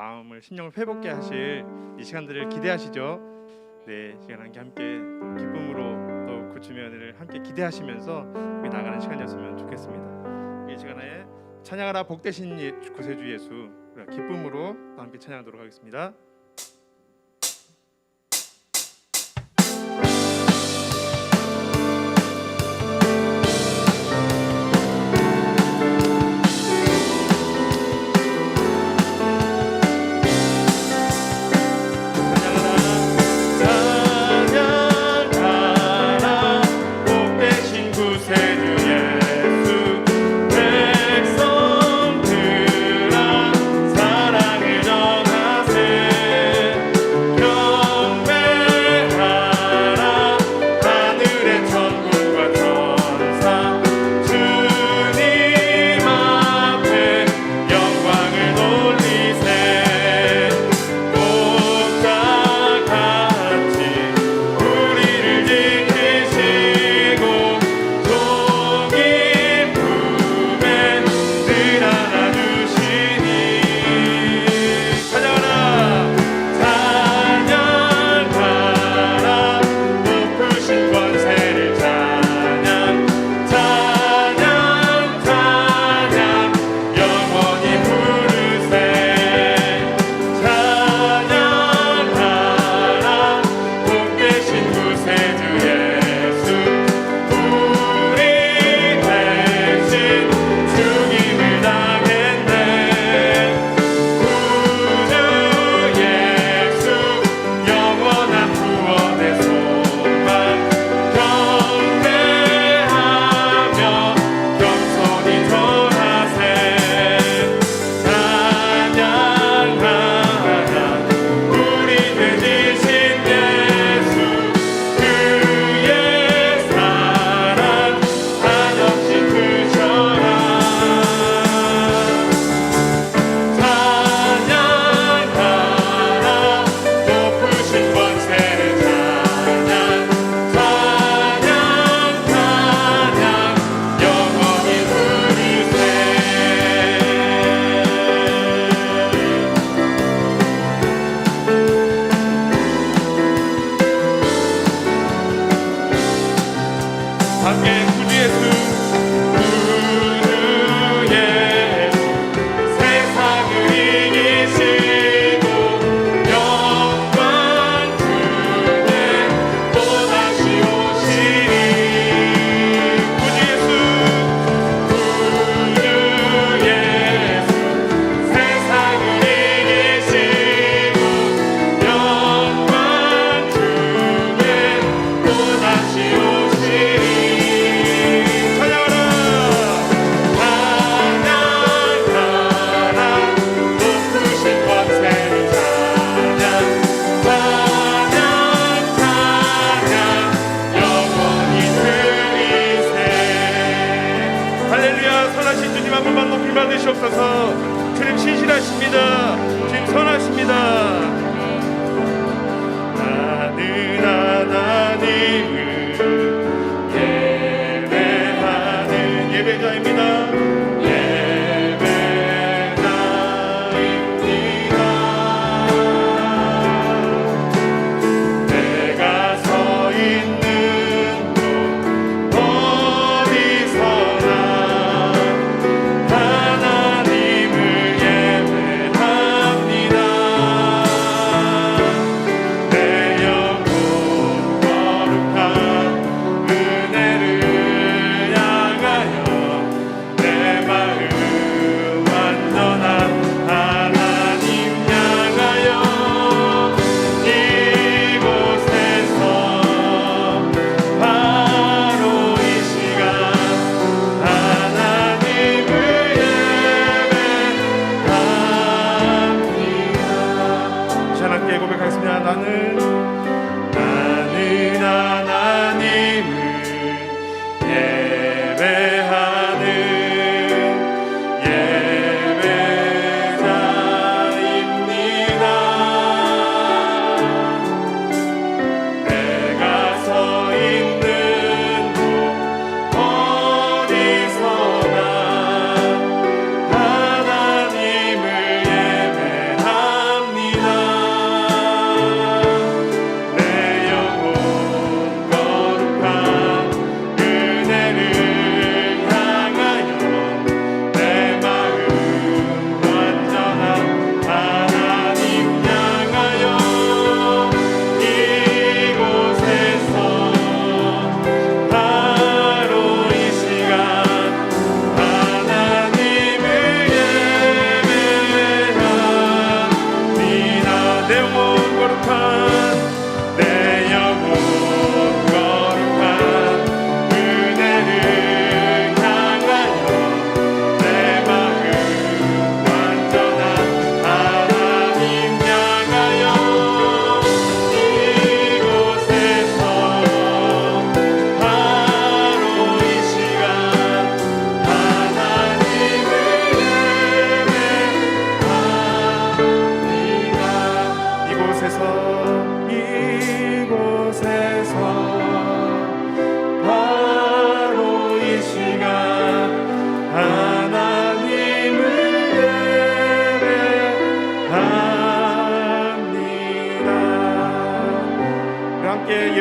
마음을 심령을 회복케 하실 이 시간들을 기대하시죠. 네, 시간 함께 기쁨으로 또 그 주면을 함께 기대하시면서 우리 나가는 시간이었으면 좋겠습니다. 이 시간에 찬양하라 복되신 구세주 예수, 기쁨으로 또 함께 찬양하도록 하겠습니다. 백성들아 사랑을 전하세.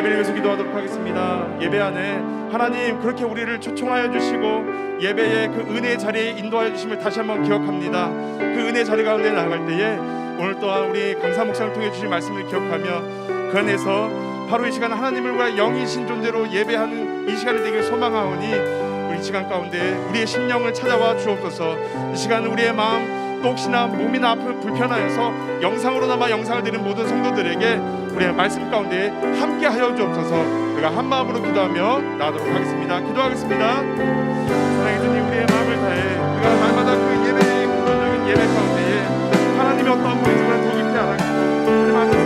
예배를 위해서 기도하도록 하겠습니다. 예배 안에 하나님 그렇게 우리를 초청하여 주시고 예배의 그 은혜의 자리에 인도하여 주심을 다시 한번 기억합니다. 그 은혜의 자리 가운데 나아갈 때에 오늘 또한 우리 강사 목사를 통해 주신 말씀을 기억하며 그 안에서 바로 이 시간 하나님을 위하여 영이신 존재로 예배하는 이 시간이 되길 소망하오니 우리 시간 가운데 우리의 심령을 찾아와 주옵소서. 이 시간 우리의 마음 또 혹시나 몸이나 아프 불편하여서 영상으로나마 영상을 드리는 모든 성도들에게 우리의 말씀 가운데 함께하여 주옵소서. 우리가 한 마음으로 기도하며 나아가도록 하겠습니다. 기도하겠습니다. 사랑해 주님, 우리의 마음을 다해 우리가 날마다 그 예배의 근원적인 예배 가운데에 하나님의 어떤 모습을 더 깊이 알아가고 하나님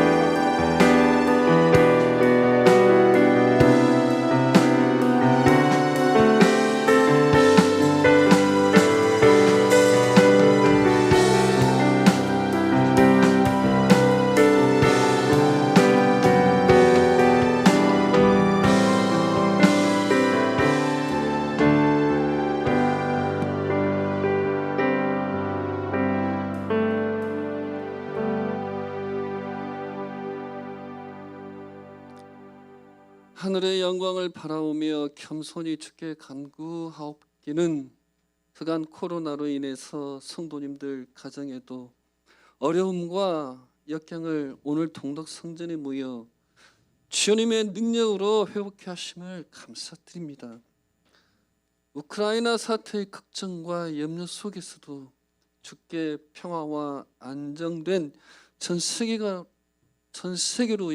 하늘의 영광을 바라오며 겸손히 주께 간구하옵기는 그간 코로나로 인해서 성도님들 가정에도 어려움과 역경을 오늘 동덕 성전에 모여 주님의 능력으로 회복해 하심을 감사드립니다. 우크라이나 사태의 걱정과 염려 속에서도 주께 평화와 안정된 전 세계로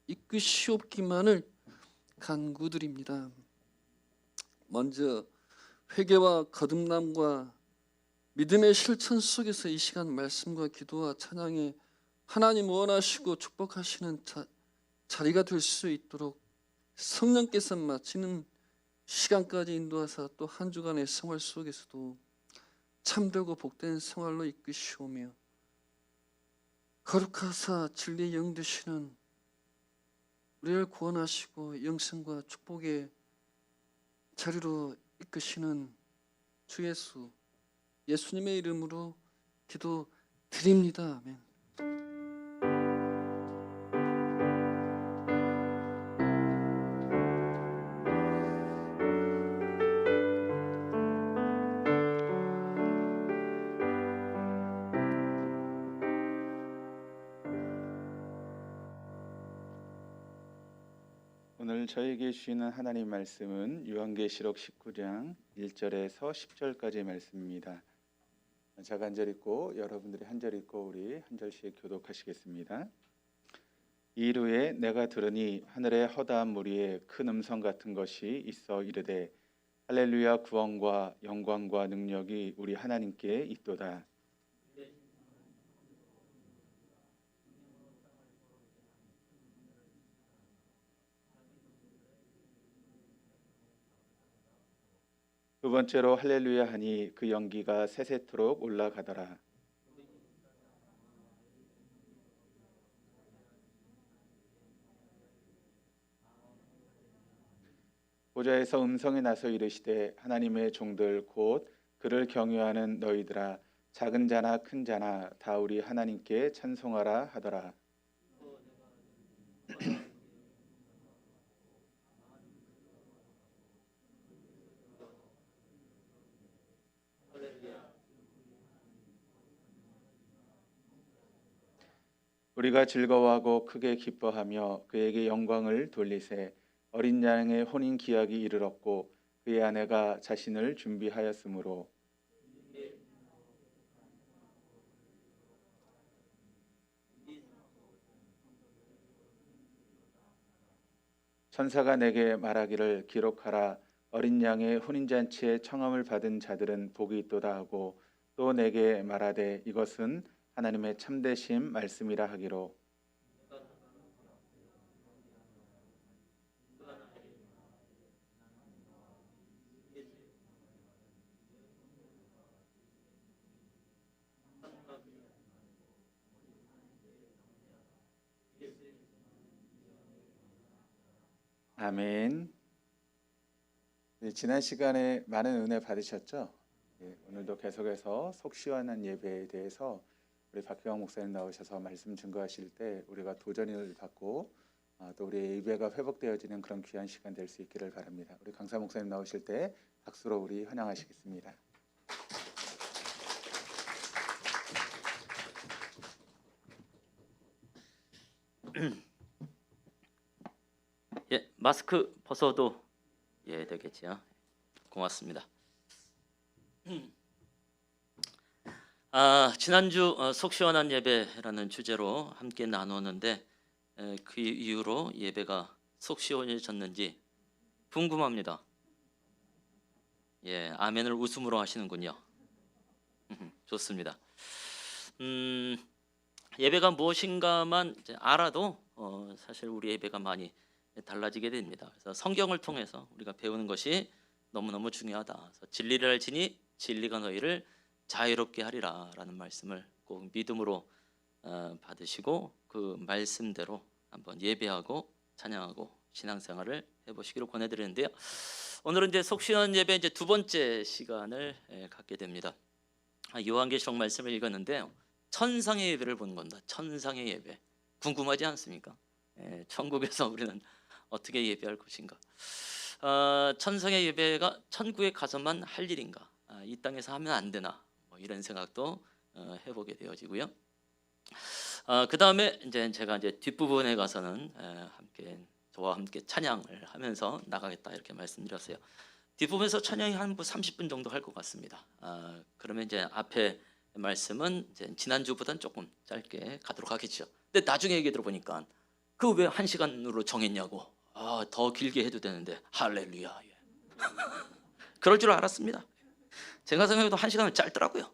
이끄시옵기만을 간구드립니다. 먼저 회개와 거듭남과 믿음의 실천 속에서 이 시간 말씀과 기도와 찬양에 하나님 원하시고 축복하시는 자리가 될 수 있도록 성령께서 마치는 시간까지 인도하사 또 한 주간의 생활 속에서도 참되고 복된 생활로 이끄시오며 거룩하사 진리의 영 되시는 우리를 구원하시고 영생과 축복의 자리로 이끄시는 주 예수님의 이름으로 기도드립니다. 아멘. 오늘 저에게 주시는 하나님 말씀은 요한계시록 19장 1절에서 10절까지의 말씀입니다. 제가 한 절 읽고 여러분들이 한 절 읽고 우리 한 절씩 교독하시겠습니다. 이후에 내가 들으니 하늘의 허다한 무리에 큰 음성 같은 것이 있어 이르되 할렐루야, 구원과 영광과 능력이 우리 하나님께 있도다. 두 번째로 할렐루야 하니 그 연기가 세세토록 올라가더라. 보좌에서 음성이 나서 이르시되 하나님의 종들 곧 그를 경외하는 너희들아, 작은 자나 큰 자나 다 우리 하나님께 찬송하라 하더라. 우리가 즐거워하고 크게 기뻐하며 그에게 영광을 돌리세. 어린 양의 혼인 기약이 이르렀고 그의 아내가 자신을 준비하였으므로 천사가 내게 말하기를 기록하라. 어린 양의 혼인잔치에 청함을 받은 자들은 복이 있도다 하고 또 내게 말하되 이것은 하나님의 참되심 말씀이라 하기로. 아멘. 지난 시간에 많은 은혜 받으셨죠? 오늘도 계속해서 속 시원한 예배에 대해서 우리 박경영 목사님 나오셔서 말씀 증거하실 때 우리가 도전을 받고 또 우리의 예배가 회복되어지는 그런 귀한 시간 될 수 있기를 바랍니다. 우리 강사 목사님 나오실 때 박수로 우리 환영하시겠습니다. 예, 마스크 벗어도 되겠지요. 고맙습니다. 지난주 속 시원한 예배라는 주제로 함께 나누었는데 그 이후로 예배가 속 시원해졌는지 궁금합니다. 예, 아멘을 웃음으로 하시는군요. 좋습니다. 예배가 무엇인가만 이제 알아도 사실 우리 예배가 많이 달라지게 됩니다. 그래서 성경을 통해서 우리가 배우는 것이 너무너무 중요하다. 그래서 진리를 알지니 진리가 너희를 자유롭게 하리라라는 말씀을 꼭 믿음으로 받으시고 그 말씀대로 한번 예배하고 찬양하고 신앙생활을 해보시기를 권해드리는데요. 오늘은 이제 속시원 예배 이제 두 번째 시간을 갖게 됩니다. 요한계시록 말씀을 읽었는데요. 천상의 예배를 보는 겁니다. 천상의 예배 궁금하지 않습니까? 천국에서 우리는 어떻게 예배할 것인가? 천상의 예배가 천국에 가서만 할 일인가? 이 땅에서 하면 안 되나? 뭐 이런 생각도 해보게 되어지고요. 그 다음에 이제 제가 이제 뒷부분에 가서는 저와 함께 찬양을 하면서 나가겠다 이렇게 말씀드렸어요. 뒷부분에서 찬양이 한 30분 정도 할 것 같습니다. 그러면 이제 앞에 말씀은 이제 지난주보다는 조금 짧게 가도록 하겠죠. 근데 나중에 얘기 들어보니까 그 왜 1시간으로 정했냐고. 더 길게 해도 되는데 할렐루야. 그럴 줄 알았습니다. 제가 생각해도 1시간은 짧더라고요.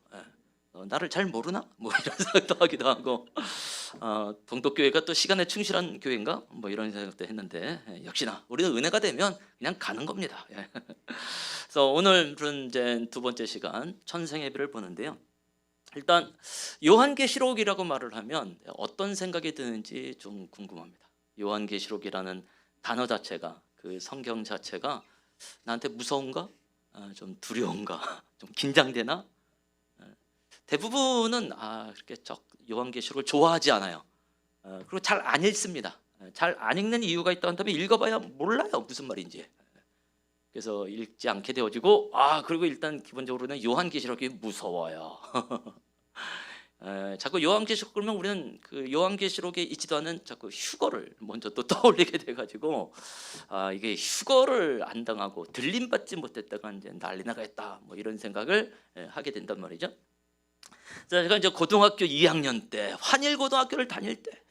나를 잘 모르나? 뭐 이런 생각도 하기도 하고 동독교회가 또 시간에 충실한 교회인가? 뭐 이런 생각도 했는데 역시나 우리는 은혜가 되면 그냥 가는 겁니다. 그래서 오늘은 이제 두 번째 시간 천생예배를 보는데요. 일단 요한계시록이라고 말을 하면 어떤 생각이 드는지 좀 궁금합니다. 요한계시록이라는 단어 자체가 그 성경 자체가 나한테 무서운가? 좀 두려운가? 좀 긴장되나? 대부분은 그렇게 요한계시록을 좋아하지 않아요. 그리고 잘 안 읽습니다. 잘 안 읽는 이유가 있다 한다면 읽어봐야 몰라요 무슨 말인지. 그래서 읽지 않게 되어지고 그리고 일단 기본적으로는 요한계시록이 무서워요. 자꾸 요한계시록 그러면 우리는 그 요한계시록에 있지도 않은 자꾸 휴거를 먼저 또 떠올리게 돼가지고 이게 휴거를 안 당하고 들림받지 못했다가 이제 난리 나겠다 뭐 이런 생각을 하게 된단 말이죠. 제가 이제 고등학교 2학년 때 환일고등학교를 다닐 때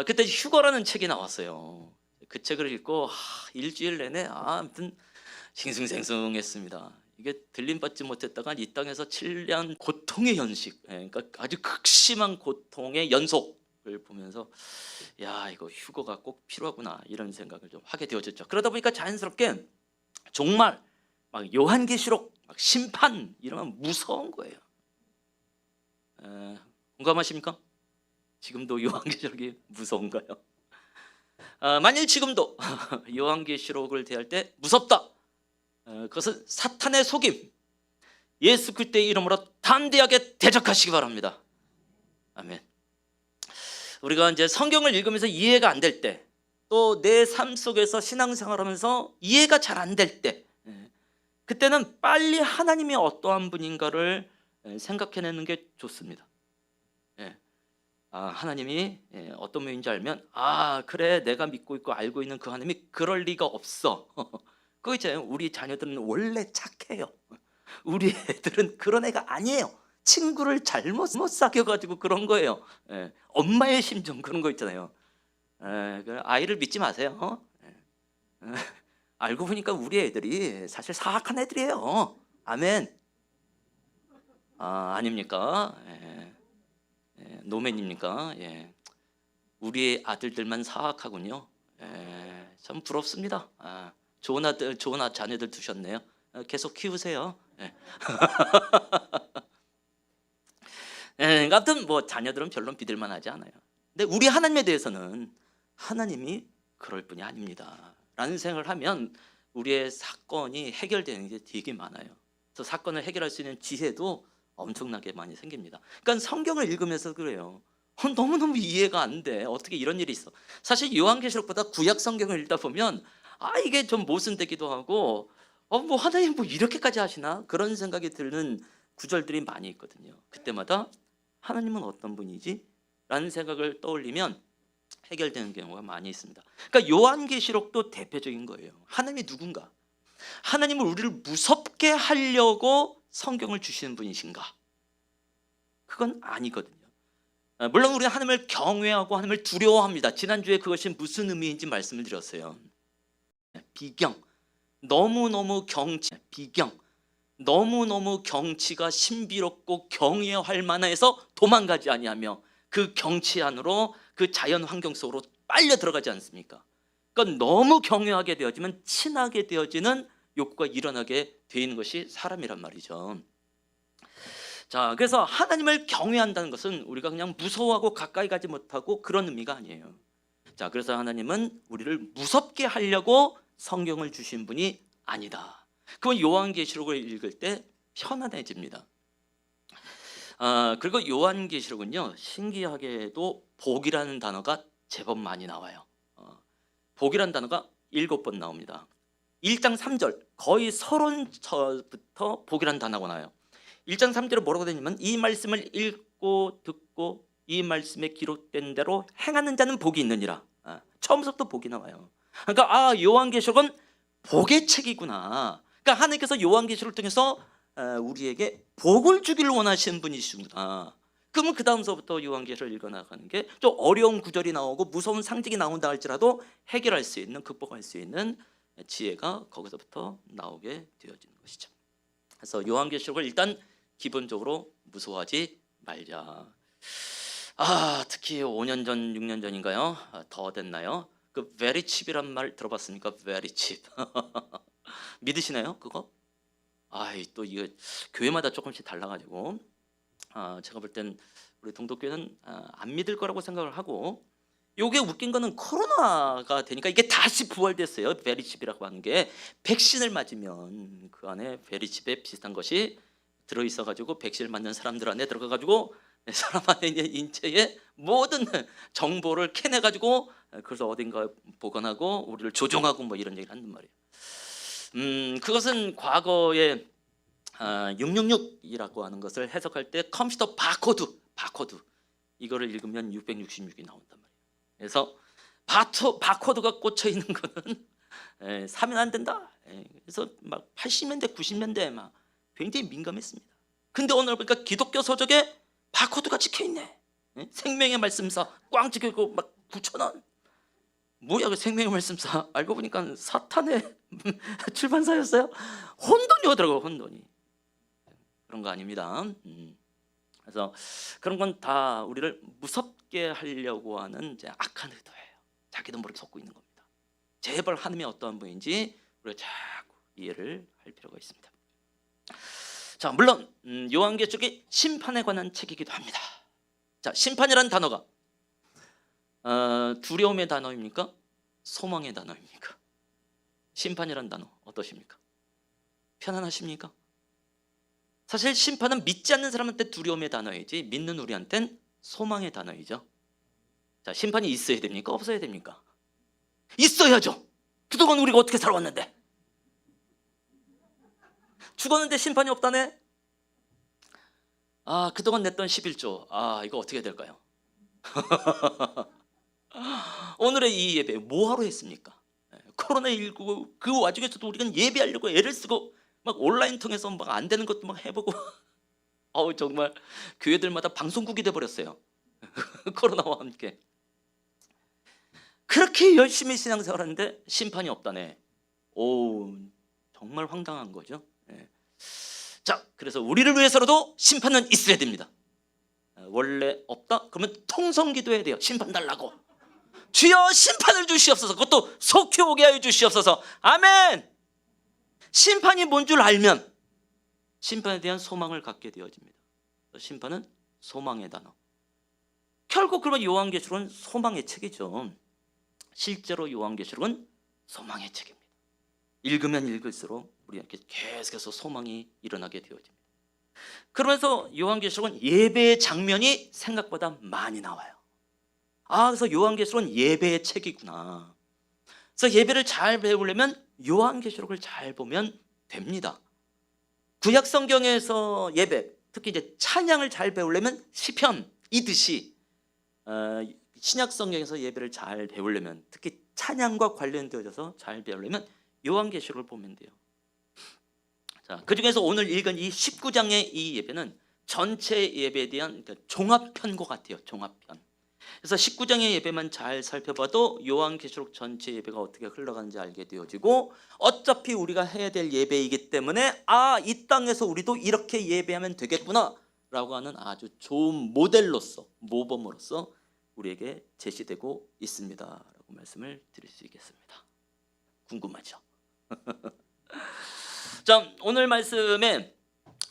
그때 휴거라는 책이 나왔어요. 그 책을 읽고 일주일 내내 아무튼 싱숭생숭했습니다. 이게 들림받지 못했다가 이 땅에서 7년 고통의 연식, 그러니까 아주 극심한 고통의 연속을 보면서 이거 휴거가 꼭 필요하구나 이런 생각을 좀 하게 되어졌죠. 그러다 보니까 자연스럽게 정말 막 요한계시록, 막 심판 이러면 무서운 거예요. 공감하십니까? 지금도 요한계시록이 무서운가요? 만일 지금도 요한계시록을 대할 때 무섭다. 그것은 사탄의 속임. 예수 그리스도의 이름으로 담대하게 대적하시기 바랍니다. 아멘. 우리가 이제 성경을 읽으면서 이해가 안 될 때, 또 내 삶 속에서 신앙생활하면서 이해가 잘 안 될 때, 그때는 빨리 하나님이 어떠한 분인가를 생각해내는 게 좋습니다. 하나님이 어떤 분인지 알면 그래 내가 믿고 있고 알고 있는 그 하나님이 그럴 리가 없어. 그거 있잖아요. 우리 자녀들은 원래 착해요. 우리 애들은 그런 애가 아니에요. 친구를 잘못 사귀어가지고 그런 거예요. 엄마의 심정 그런 거 있잖아요. 아이를 믿지 마세요. 알고 보니까 우리 애들이 사실 사악한 애들이에요. 아멘. 아닙니까? 노맨입니까? 우리 아들들만 사악하군요. 참 부럽습니다. 좋은 아들, 좋은 자녀들 두셨네요. 계속 키우세요. 아무튼 뭐 자녀들은 별로 믿을만하지 않아요. 근데 우리 하나님에 대해서는 하나님이 그럴 분이 아닙니다. 라는 생각을 하면 우리의 사건이 해결되는 게 되게 많아요. 그래서 사건을 해결할 수 있는 지혜도 엄청나게 많이 생깁니다. 그러니까 성경을 읽으면서 그래요. 너무너무 이해가 안 돼. 어떻게 이런 일이 있어. 사실 요한계시록보다 구약 성경을 읽다 보면 이게 좀 모순되기도 하고 뭐 하나님 뭐 이렇게까지 하시나 그런 생각이 드는 구절들이 많이 있거든요. 그때마다 하나님은 어떤 분이지? 라는 생각을 떠올리면 해결되는 경우가 많이 있습니다. 그러니까 요한계시록도 대표적인 거예요. 하나님이 누군가? 하나님은 우리를 무섭게 하려고 성경을 주시는 분이신가? 그건 아니거든요. 물론 우리는 하나님을 경외하고 하나님을 두려워합니다. 지난주에 그것이 무슨 의미인지 말씀을 드렸어요. 비경, 너무너무 경치가 신비롭고 경외할 만해서 도망가지 아니하며 그 경치 안으로 그 자연 환경 속으로 빨려 들어가지 않습니까? 그러니까 너무 경외하게 되어지면 친하게 되어지는 욕구가 일어나게 되는 것이 사람이란 말이죠. 자, 그래서 하나님을 경외한다는 것은 우리가 그냥 무서워하고 가까이 가지 못하고 그런 의미가 아니에요. 자, 그래서 하나님은 우리를 무섭게 하려고 성경을 주신 분이 아니다. 그건 요한계시록을 읽을 때 편안해집니다. 그리고 요한계시록은요, 신기하게도 복이라는 단어가 제법 많이 나와요. 복이라는 단어가 7번 나옵니다. 1장 3절 거의 서론부터 복이라는 단어가 나와요. 1장 3절에 뭐라고 되냐면 이 말씀을 읽고 듣고 이 말씀에 기록된 대로 행하는 자는 복이 있느니라. 처음부터 복이 나와요. 그러니까 요한계시록은 복의 책이구나. 그러니까 하나님께서 요한계시록을 통해서 우리에게 복을 주기를 원하시는 분이시구나. 그러면 그 다음서부터 요한계시록을 읽어나가는 게 좀 어려운 구절이 나오고 무서운 상징이 나온다 할지라도 해결할 수 있는, 극복할 수 있는 지혜가 거기서부터 나오게 되어지는 것이죠. 그래서 요한계시록을 일단 기본적으로 무서워하지 말자. 특히 5년 전, 6년 전인가요? 더 됐나요? 그 very cheap이란 말 들어봤습니까? very cheap. 믿으시나요? 그거? 또 이거 교회마다 조금씩 달라가지고 제가 볼 땐 우리 동독교회는 안 믿을 거라고 생각을 하고, 요게 웃긴 거는 코로나가 되니까 이게 다시 부활됐어요. very cheap이라고 하는 게 백신을 맞으면 그 안에 very cheap에 비슷한 것이 들어있어가지고 백신을 맞는 사람들 안에 들어가가지고 사람 안에 있는 인체의 모든 정보를 캐내가지고 그래서 어딘가 보관하고 우리를 조종하고 뭐 이런 얘기를 한단 말이에요. 그것은 과거에 666이라고 하는 것을 해석할 때 컴퓨터 바코드 이거를 읽으면 666이 나온단 말이에요. 그래서 바코드가 꽂혀 있는 거는 사면 안 된다. 그래서 막 80년대 90년대에 막 굉장히 민감했습니다. 근데 오늘 보니까 기독교 서적에 바코드가 찍혀 있네. 생명의 말씀사 꽝 찍혀 있고 막 9,000원. 뭐야 그 생명의 말씀사? 알고 보니까 사탄의 출판사였어요. 혼돈이 오더라고요. 혼돈이. 그런 거 아닙니다. 그래서 그런 건 다 우리를 무섭게 하려고 하는 이제 악한 의도예요. 자기도 모르게 속고 있는 겁니다. 제발 하나님이 어떠한 분인지 우리가 자꾸 이해를 할 필요가 있습니다. 자, 물론 요한계시록이 심판에 관한 책이기도 합니다. 자, 심판이라는 단어가 두려움의 단어입니까? 소망의 단어입니까? 심판이라는 단어 어떠십니까? 편안하십니까? 사실 심판은 믿지 않는 사람한테 두려움의 단어이지 믿는 우리한텐 소망의 단어이죠. 자, 심판이 있어야 됩니까? 없어야 됩니까? 있어야죠. 그동안 우리가 어떻게 살아왔는데 죽었는데 심판이 없다네. 그동안 냈던 11조 이거 어떻게 될까요? 오늘의 이 예배 뭐하러 했습니까? 코로나19 그 와중에서도 우리가 예배하려고 애를 쓰고 막 온라인 통해서 막 안 되는 것도 막 해보고 정말 교회들마다 방송국이 돼버렸어요. 코로나와 함께 그렇게 열심히 신앙생활하는데 심판이 없다네. 정말 황당한 거죠. 자, 그래서 우리를 위해서라도 심판은 있어야 됩니다. 원래 없다? 그러면 통성기도해야 돼요. 심판 달라고. 주여 심판을 주시옵소서. 그것도 속히 오게 하여 주시옵소서. 아멘. 심판이 뭔 줄 알면 심판에 대한 소망을 갖게 되어집니다. 심판은 소망의 단어. 결국 그러면 요한계시록은 소망의 책이죠. 실제로 요한계시록은 소망의 책입니다. 읽으면 읽을수록 우리에게 계속해서 소망이 일어나게 되어집니다. 그러면서 요한계시록은 예배의 장면이 생각보다 많이 나와요. 그래서 요한계시록은 예배의 책이구나. 그래서 예배를 잘 배우려면 요한계시록을 잘 보면 됩니다. 구약 성경에서 예배, 특히 이제 찬양을 잘 배우려면 시편이듯이 신약 성경에서 예배를 잘 배우려면, 특히 찬양과 관련되어져서 잘 배우려면 요한계시록을 보면 돼요. 자, 그 중에서 오늘 읽은 이 19장의 이 예배는 전체 예배에 대한 종합편과 같아요. 종합편. 그래서 19장의 예배만 잘 살펴봐도 요한계시록 전체 예배가 어떻게 흘러가는지 알게 되어지고, 어차피 우리가 해야 될 예배이기 때문에 이 땅에서 우리도 이렇게 예배하면 되겠구나 라고 하는 아주 좋은 모델로서, 모범으로서 우리에게 제시되고 있습니다 라고 말씀을 드릴 수 있겠습니다. 궁금하죠? 자, 오늘 말씀의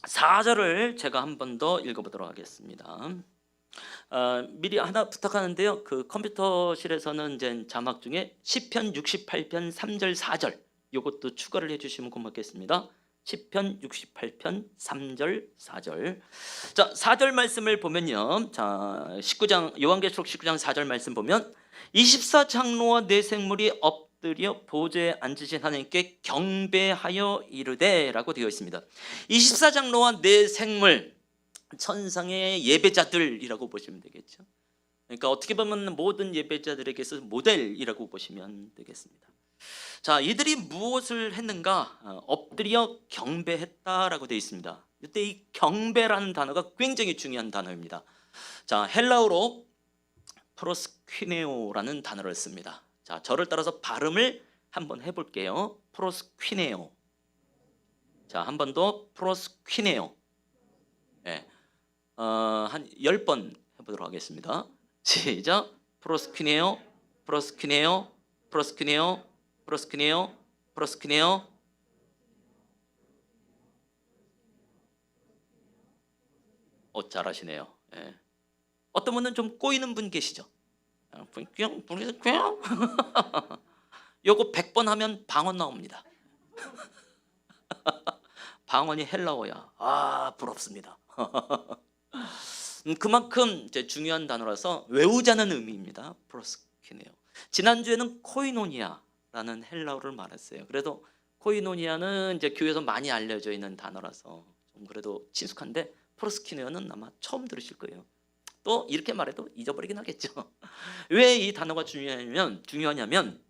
4절을 제가 한 번 더 읽어보도록 하겠습니다. 미리 하나 부탁하는데요. 그 컴퓨터실에서는 이제 자막 중에 시편 68편 3절 4절 이것도 추가를 해주시면 고맙겠습니다. 시편 68편 3절 4절. 자, 4절 말씀을 보면요. 자, 19장 요한계시록 19장 4절 말씀 보면 24장로와 네 생물이 엎드려 보좌에 앉으신 하나님께 경배하여 이르되라고 되어 있습니다. 24장로와 네 생물, 천상의 예배자들이라고 보시면 되겠죠. 그러니까 어떻게 보면 모든 예배자들에게서 모델이라고 보시면 되겠습니다. 자, 이들이 무엇을 했는가? 엎드려 경배했다라고 되어 있습니다. 이때 이 경배라는 단어가 굉장히 중요한 단어입니다. 자, 헬라어로 프로스퀴네오라는 단어를 씁니다. 자, 저를 따라서 발음을 한번 해볼게요. 프로스퀴네오. 자, 한 번 더 프로스퀴네오. 네. 한 10번 해보도록 하겠습니다. 시작. 프로스퀴네오, 프로스퀴네오, 프로스퀴네오, 프로스퀴네오, 프로스퀴네오. 잘하시네요. 예. 어떤 분은 좀 꼬이는 분 계시죠? 요거 100번 하면 방언 나옵니다. 방언이 헬라어야. 부럽습니다. 그만큼 이제 중요한 단어라서 외우자는 의미입니다. 프로스키네오. 지난주에는 코이노니아라는 헬라어를 말했어요. 그래도 코이노니아는 이제 교회에서 많이 알려져 있는 단어라서 좀 그래도 친숙한데, 프로스키네오는 아마 처음 들으실 거예요. 또 이렇게 말해도 잊어버리긴 하겠죠. 왜 이 단어가 중요하냐면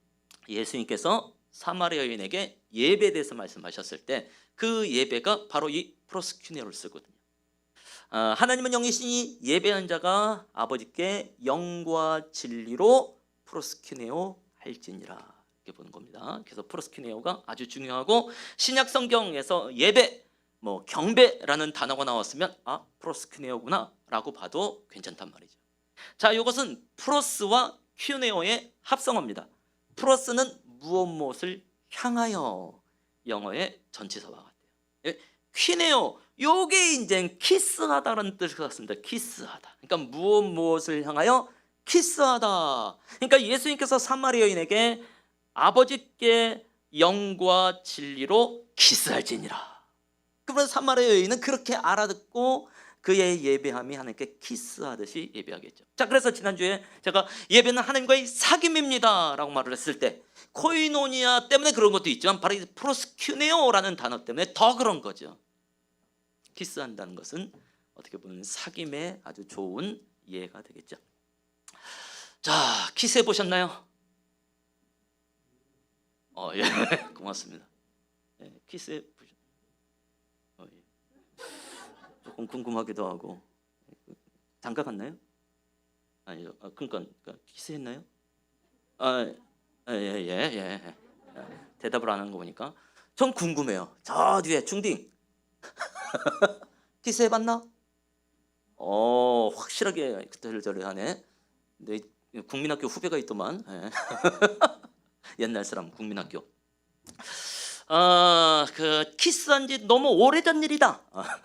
예수님께서 사마리아 여인에게 예배에 대해서 말씀하셨을 때 그 예배가 바로 이 프로스키네오를 쓰거든요. 하나님은 영이시니 예배한 자가 아버지께 영과 진리로 프로스키네오 할지니라, 이렇게 보는 겁니다. 그래서 프로스키네오가 아주 중요하고, 신약 성경에서 예배, 경배라는 단어가 나왔으면 프로스키네오구나 라고 봐도 괜찮단 말이죠. 자, 이것은 프로스와 퀴네오의 합성어입니다. 프로스는 무엇을 향하여, 영어의 전치사와 같아요. 퀴네오, 요게 이제 키스하다라는 뜻을 갖습니다. 키스하다. 그러니까 무엇을 향하여 키스하다. 그러니까 예수님께서 사마리아 여인에게 아버지께 영과 진리로 키스할지니라. 그러면 사마리아 여인은 그렇게 알아듣고 그의 예배함이 하나님께 키스하듯이 예배하겠죠. 자, 그래서 지난주에 제가 예배는 하나님과의 사귐입니다 라고 말을 했을 때, 코이노니아 때문에 그런 것도 있지만 바로 이 프로스큐네오라는 단어 때문에 더 그런 거죠. 키스한다는 것은 어떻게 보면 사귐의 아주 좋은 예가 되겠죠. 자, 키스해 보셨나요? 예, 고맙습니다. 예, 키스해 보셨. 예. 조금 궁금하기도 하고. 장가 갔나요? 아니요. 그러니까 키스했나요? 예. 대답을 안 하는 거 보니까 전 궁금해요. 저 뒤에 중딩. 키스해봤나? 확실하게 그때를 하네. 내 국민학교 후배가 있더만. 예. 옛날 사람 국민학교. 그 키스한 지 너무 오래전 일이다.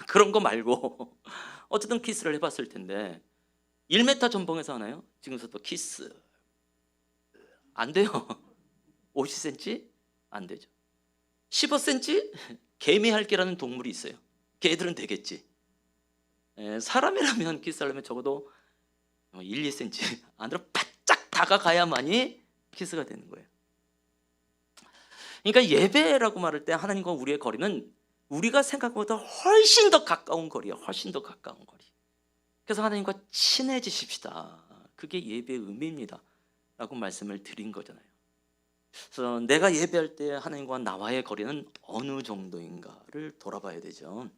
그런 거 말고 어쨌든 키스를 해봤을 텐데, 1m 전봉에서 하나요? 지금부터 키스 안 돼요. 50cm 안 되죠. 15cm 개미할개라는 동물이 있어요. 걔들은 되겠지. 사람이라면 키스하려면 적어도 1, 2cm 안으로 팍 다가가야만이 키스가 되는 거예요. 그러니까 예배라고 말할 때 하나님과 우리의 거리는 우리가 생각보다 훨씬 더 가까운 거리예요. 훨씬 더 가까운 거리. 그래서 하나님과 친해지십시다. 그게 예배의 의미입니다 라고 말씀을 드린 거잖아요. 그래서 내가 예배할 때 하나님과 나와의 거리는 어느 정도인가를 돌아봐야 되죠.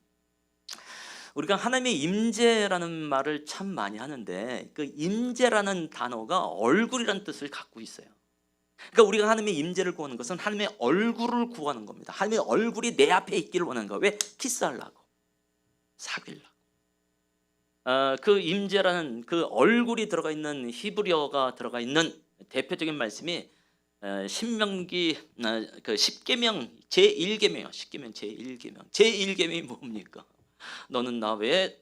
우리가 하나님의 임재라는 말을 참 많이 하는데 그 임재라는 단어가 얼굴이라는 뜻을 갖고 있어요. 그러니까 우리가 하나님의 임재를 구하는 것은 하나님의 얼굴을 구하는 겁니다. 하나님의 얼굴이 내 앞에 있기를 원하는 거예요. 왜? 키스하려고, 사귀려고. 그 임재라는 그 얼굴이 들어가 있는 히브리어가 들어가 있는 대표적인 말씀이 신명기 그 10계명 제1계명이요. 10계명 제1계명. 제1계명이 뭡니까? 너는 나 외에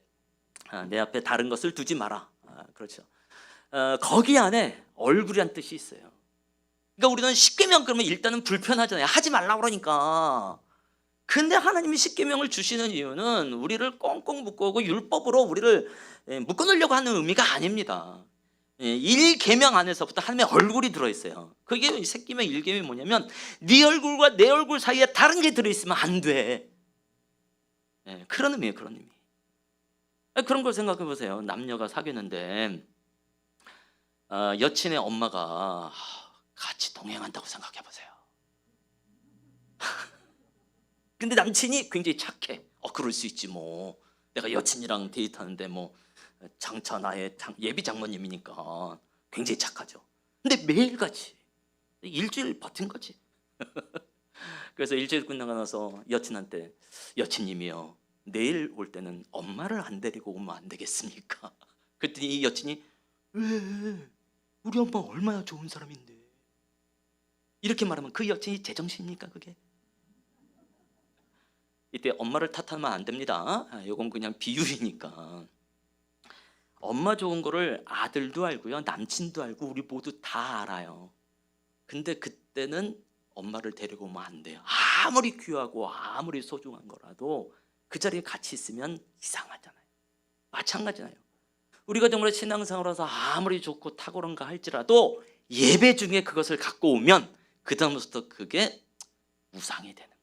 내 앞에 다른 것을 두지 마라. 그렇죠. 거기 안에 얼굴이란 뜻이 있어요. 그러니까 우리는 10계명 그러면 일단은 불편하잖아요. 하지 말라고 그러니까. 근데 하나님이 10계명을 주시는 이유는 우리를 꽁꽁 묶고 율법으로 우리를 묶어놓으려고 하는 의미가 아닙니다. 1계명 안에서부터 하나님의 얼굴이 들어있어요. 그게 10계명 1계명이 뭐냐면 네 얼굴과 내 얼굴 사이에 다른 게 들어있으면 안 돼. 그런 의미예요. 그런 의미. 그런 걸 생각해 보세요. 남녀가 사귀는데 여친의 엄마가 같이 동행한다고 생각해 보세요. 근데 남친이 굉장히 착해. 그럴 수 있지 뭐. 내가 여친이랑 데이트하는데 뭐 장차 나의 예비 장모님이니까 굉장히 착하죠. 근데 매일같이 일주일 버틴 거지. 그래서 일주일 끝나고 나서 여친한테 여친님이요, 내일 올 때는 엄마를 안 데리고 오면 안 되겠습니까? 그랬더니 이 여친이 왜? 우리 엄마 얼마나 좋은 사람인데. 이렇게 말하면 그 여친이 제정신입니까 그게? 이때 엄마를 탓하면 안 됩니다. 이건 그냥 비유이니까. 엄마 좋은 거를 아들도 알고요, 남친도 알고 우리 모두 다 알아요. 근데 그때는 엄마를 데리고 오면 안 돼요. 아무리 귀하고 아무리 소중한 거라도 그 자리에 같이 있으면 이상하잖아요. 마찬가지잖아요. 우리가 정말 신앙생활에서 아무리 좋고 탁월한가 할지라도 예배 중에 그것을 갖고 오면 그 다음부터 그게 우상이 되는 거예요.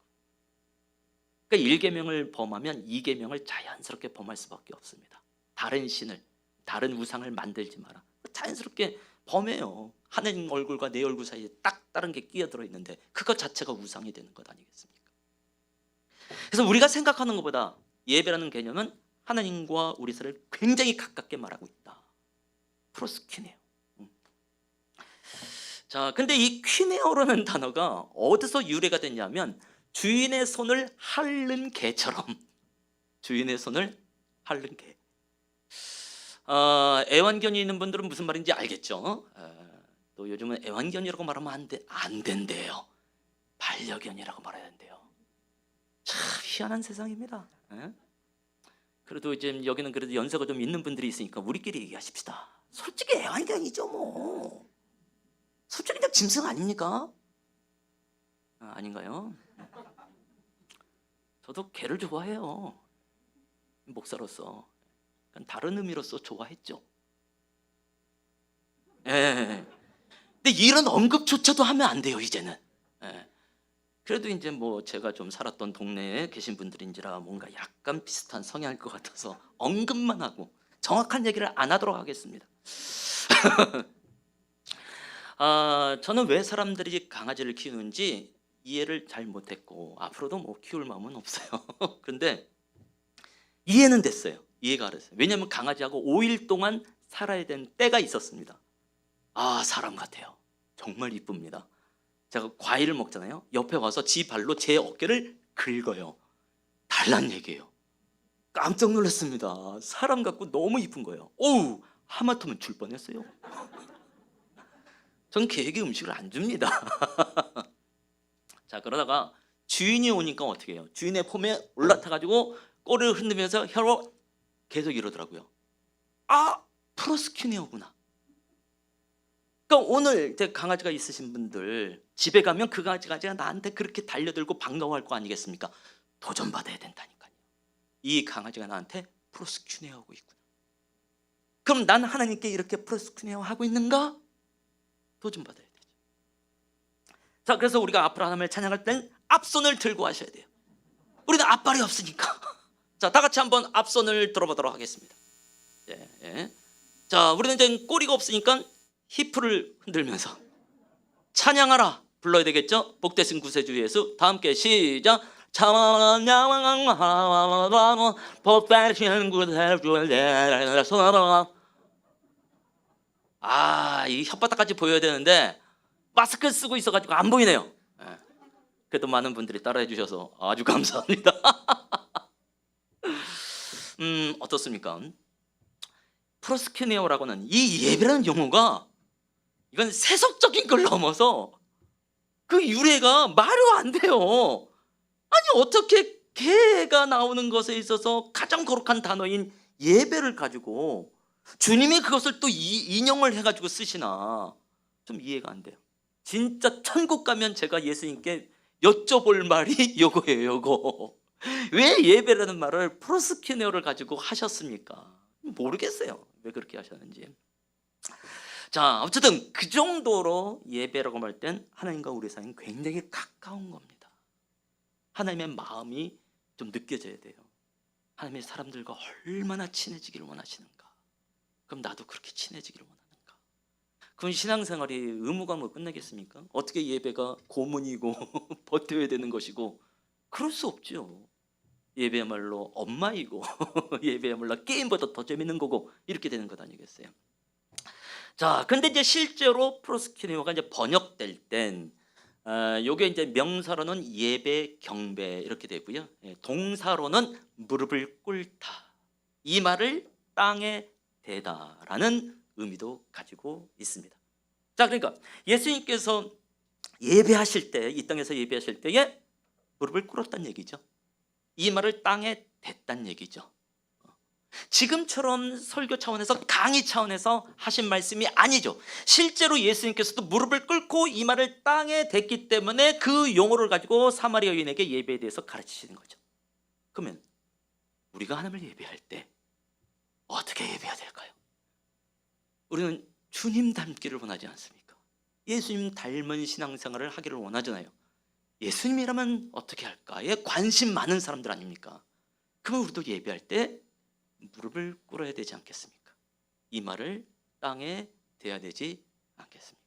그러니까 1계명을 범하면 2계명을 자연스럽게 범할 수밖에 없습니다. 다른 신을, 다른 우상을 만들지 마라. 자연스럽게 범해요. 하나님 얼굴과 내 얼굴 사이에 딱 다른 게 끼어들어 있는데 그것 자체가 우상이 되는 것 아니겠습니까? 그래서 우리가 생각하는 것보다 예배라는 개념은 하나님과 우리 사이를 굉장히 가깝게 말하고 있다. 프로스퀴네요. 자, 근데 이 퀴네어라는 단어가 어디서 유래가 됐냐면 주인의 손을 핥는 개처럼, 주인의 손을 핥는 개. 애완견이 있는 분들은 무슨 말인지 알겠죠? 또 요즘은 애완견이라고 말하면 안 된대요. 반려견이라고 말해야 된대요. 참 희한한 세상입니다. 그래도 이제 여기는 그래도 연세가 좀 있는 분들이 있으니까 우리끼리 얘기하십시다. 솔직히 애완견이죠 뭐. 솔직히 그냥 짐승 아닙니까? 아닌가요? 저도 개를 좋아해요. 목사로서. 다른 의미로서 좋아했죠. 예. 근데 이런 언급조차도 하면 안 돼요 이제는. 예. 그래도 이제 뭐 제가 좀 살았던 동네에 계신 분들인지라 뭔가 약간 비슷한 성향일 것 같아서 언급만 하고 정확한 얘기를 안 하도록 하겠습니다. 저는 왜 사람들이 강아지를 키우는지 이해를 잘 못했고 앞으로도 뭐 키울 마음은 없어요. 그런데 이해는 됐어요. 이해가 됐어요. 왜냐하면 강아지하고 5일 동안 살아야 되는 때가 있었습니다. 사람 같아요. 정말 이쁩니다. 제가 과일을 먹잖아요. 옆에 와서 지 발로 제 어깨를 긁어요. 달란 얘기예요. 깜짝 놀랐습니다. 사람 같고 너무 이쁜 거예요. 오우, 하마터면 줄 뻔했어요. 전 개에게 음식을 안 줍니다. 자, 그러다가 주인이 오니까 어떻게 해요? 주인의 폼에 올라타가지고 꼬리를 흔들면서 혀로 계속 이러더라고요. 프로스큐네어구나. 그러니까 오늘 강아지가 있으신 분들 집에 가면 그 강아지가 나한테 그렇게 달려들고 반가워할 거 아니겠습니까? 도전받아야 된다니까요. 이 강아지가 나한테 프로스큐네어하고 있구나. 그럼 난 하나님께 이렇게 프로스큐네어 하고 있는가? 도전받아야 되죠. 자, 그래서 우리가 앞으로 하나님을 찬양할 땐 앞손을 들고 하셔야 돼요. 우리는 앞발이 없으니까. 자, 다 같이 한번 앞손을 들어보도록 하겠습니다. 예, 예. 자, 우리는 이제 꼬리가 없으니까 히프를 흔들면서 찬양하라 불러야 되겠죠? 복되신 구세주 예수. 다 함께 시작. 찬양하라 복되신 구세주 예수. 이 혓바닥까지 보여야 되는데 마스크 쓰고 있어가지고 안 보이네요. 예. 그래도 많은 분들이 따라해 주셔서 아주 감사합니다. 어떻습니까? 프로스케네오라고는 이 예배라는 용어가 이건 세속적인 걸 넘어서 그 유래가 말이 안 돼요. 아니 어떻게 개가 나오는 것에 있어서 가장 거룩한 단어인 예배를 가지고 주님이 그것을 또 인용을 해가지고 쓰시나 좀 이해가 안 돼요. 진짜 천국 가면 제가 예수님께 여쭤볼 말이 요거예요. 요거 왜 예배라는 말을 프로스케네오를 가지고 하셨습니까? 모르겠어요. 왜 그렇게 하셨는지. 자, 어쨌든 그 정도로 예배라고 할 땐 하나님과 우리 사이는 굉장히 가까운 겁니다. 하나님의 마음이 좀 느껴져야 돼요. 하나님의 사람들과 얼마나 친해지기를 원하시는가. 그럼 나도 그렇게 친해지기를 원하는가. 그럼 신앙생활이 의무감으로 끝나겠습니까? 어떻게 예배가 고문이고 버텨야 되는 것이고 그럴 수 없죠. 예배야말로 엄마이고 예배야말로 게임보다 더 재밌는 거고 이렇게 되는 것 아니겠어요? 자, 근데 이제 실제로 프로스키네오가 이제 번역될 땐 요게 이제 명사로는 예배 경배 이렇게 되고요. 동사로는 무릎을 꿇다. 이 말을 땅에 대다라는 의미도 가지고 있습니다. 자, 그러니까 예수님께서 예배하실 때, 이 땅에서 예배하실 때에 무릎을 꿇었다는 얘기죠. 이 말을 땅에 댔다는 얘기죠. 지금처럼 설교 차원에서 강의 차원에서 하신 말씀이 아니죠. 실제로 예수님께서도 무릎을 꿇고 이 말을 땅에 댔기 때문에 그 용어를 가지고 사마리아 여인에게 예배에 대해서 가르치시는 거죠. 그러면 우리가 하나님을 예배할 때 어떻게 예배해야 될까요? 우리는 주님 닮기를 원하지 않습니까? 예수님 닮은 신앙생활을 하기를 원하잖아요. 예수님이라면 어떻게 할까에 관심 많은 사람들 아닙니까? 그러면 우리도 예배할 때 무릎을 꿇어야 되지 않겠습니까? 이 말을 땅에 대야 되지 않겠습니까?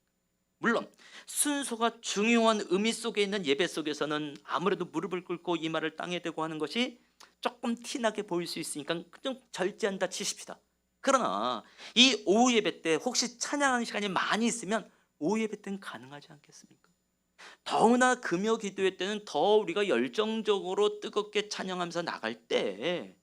물론 순서가 중요한 의미 속에 있는 예배 속에서는 아무래도 무릎을 꿇고 이 말을 땅에 대고 하는 것이 조금 티나게 보일 수 있으니까 좀 절제한다 치십시다. 그러나 이 오후 예배 때 혹시 찬양하는 시간이 많이 있으면 오후 예배 때는 가능하지 않겠습니까? 더구나 금요 기도회 때는 더 우리가 열정적으로 뜨겁게 찬양하면서 나갈 때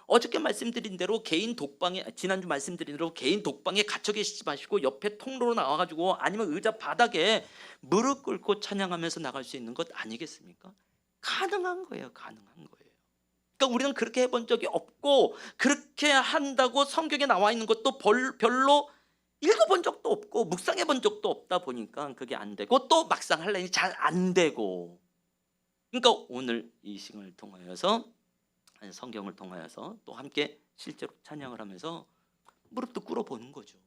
어저께 말씀드린 대로 개인 독방에, 지난주 말씀드린 대로 개인 독방에 갇혀 계시지 마시고 옆에 통로로 나와가지고 아니면 의자 바닥에 무릎 꿇고 찬양하면서 나갈 수 있는 것 아니겠습니까? 가능한 거예요. 가능한 거예요. 그러니까 우리는 그렇게 해본 적이 없고 그렇게 한다고 성경에 나와 있는 것도 별로 읽어본 적도 없고 묵상해 본 적도 없다 보니까 그게 안 되고 또 막상 하려니 잘 안 되고, 그러니까 오늘 이 시간을 통하여서 성경을 통하여서 또 함께 실제로 찬양을 하면서 무릎도 꿇어보는 거죠.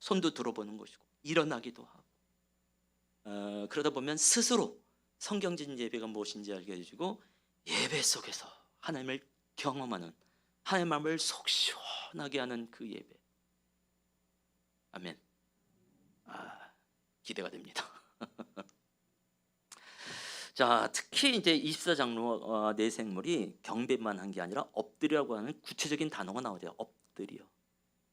손도 들어보는 것이고 일어나기도 하고 그러다 보면 스스로 성경진 예배가 무엇인지 알게 해주고 예배 속에서 하나님을 경험하는, 하나님의 마음을 속 시원하게 하는 그 예배. 아멘. 기대가 됩니다. 자, 특히 이제 24장로 내생물이 경배만 한 게 아니라 엎드리라고 하는 구체적인 단어가 나오죠. 엎드려.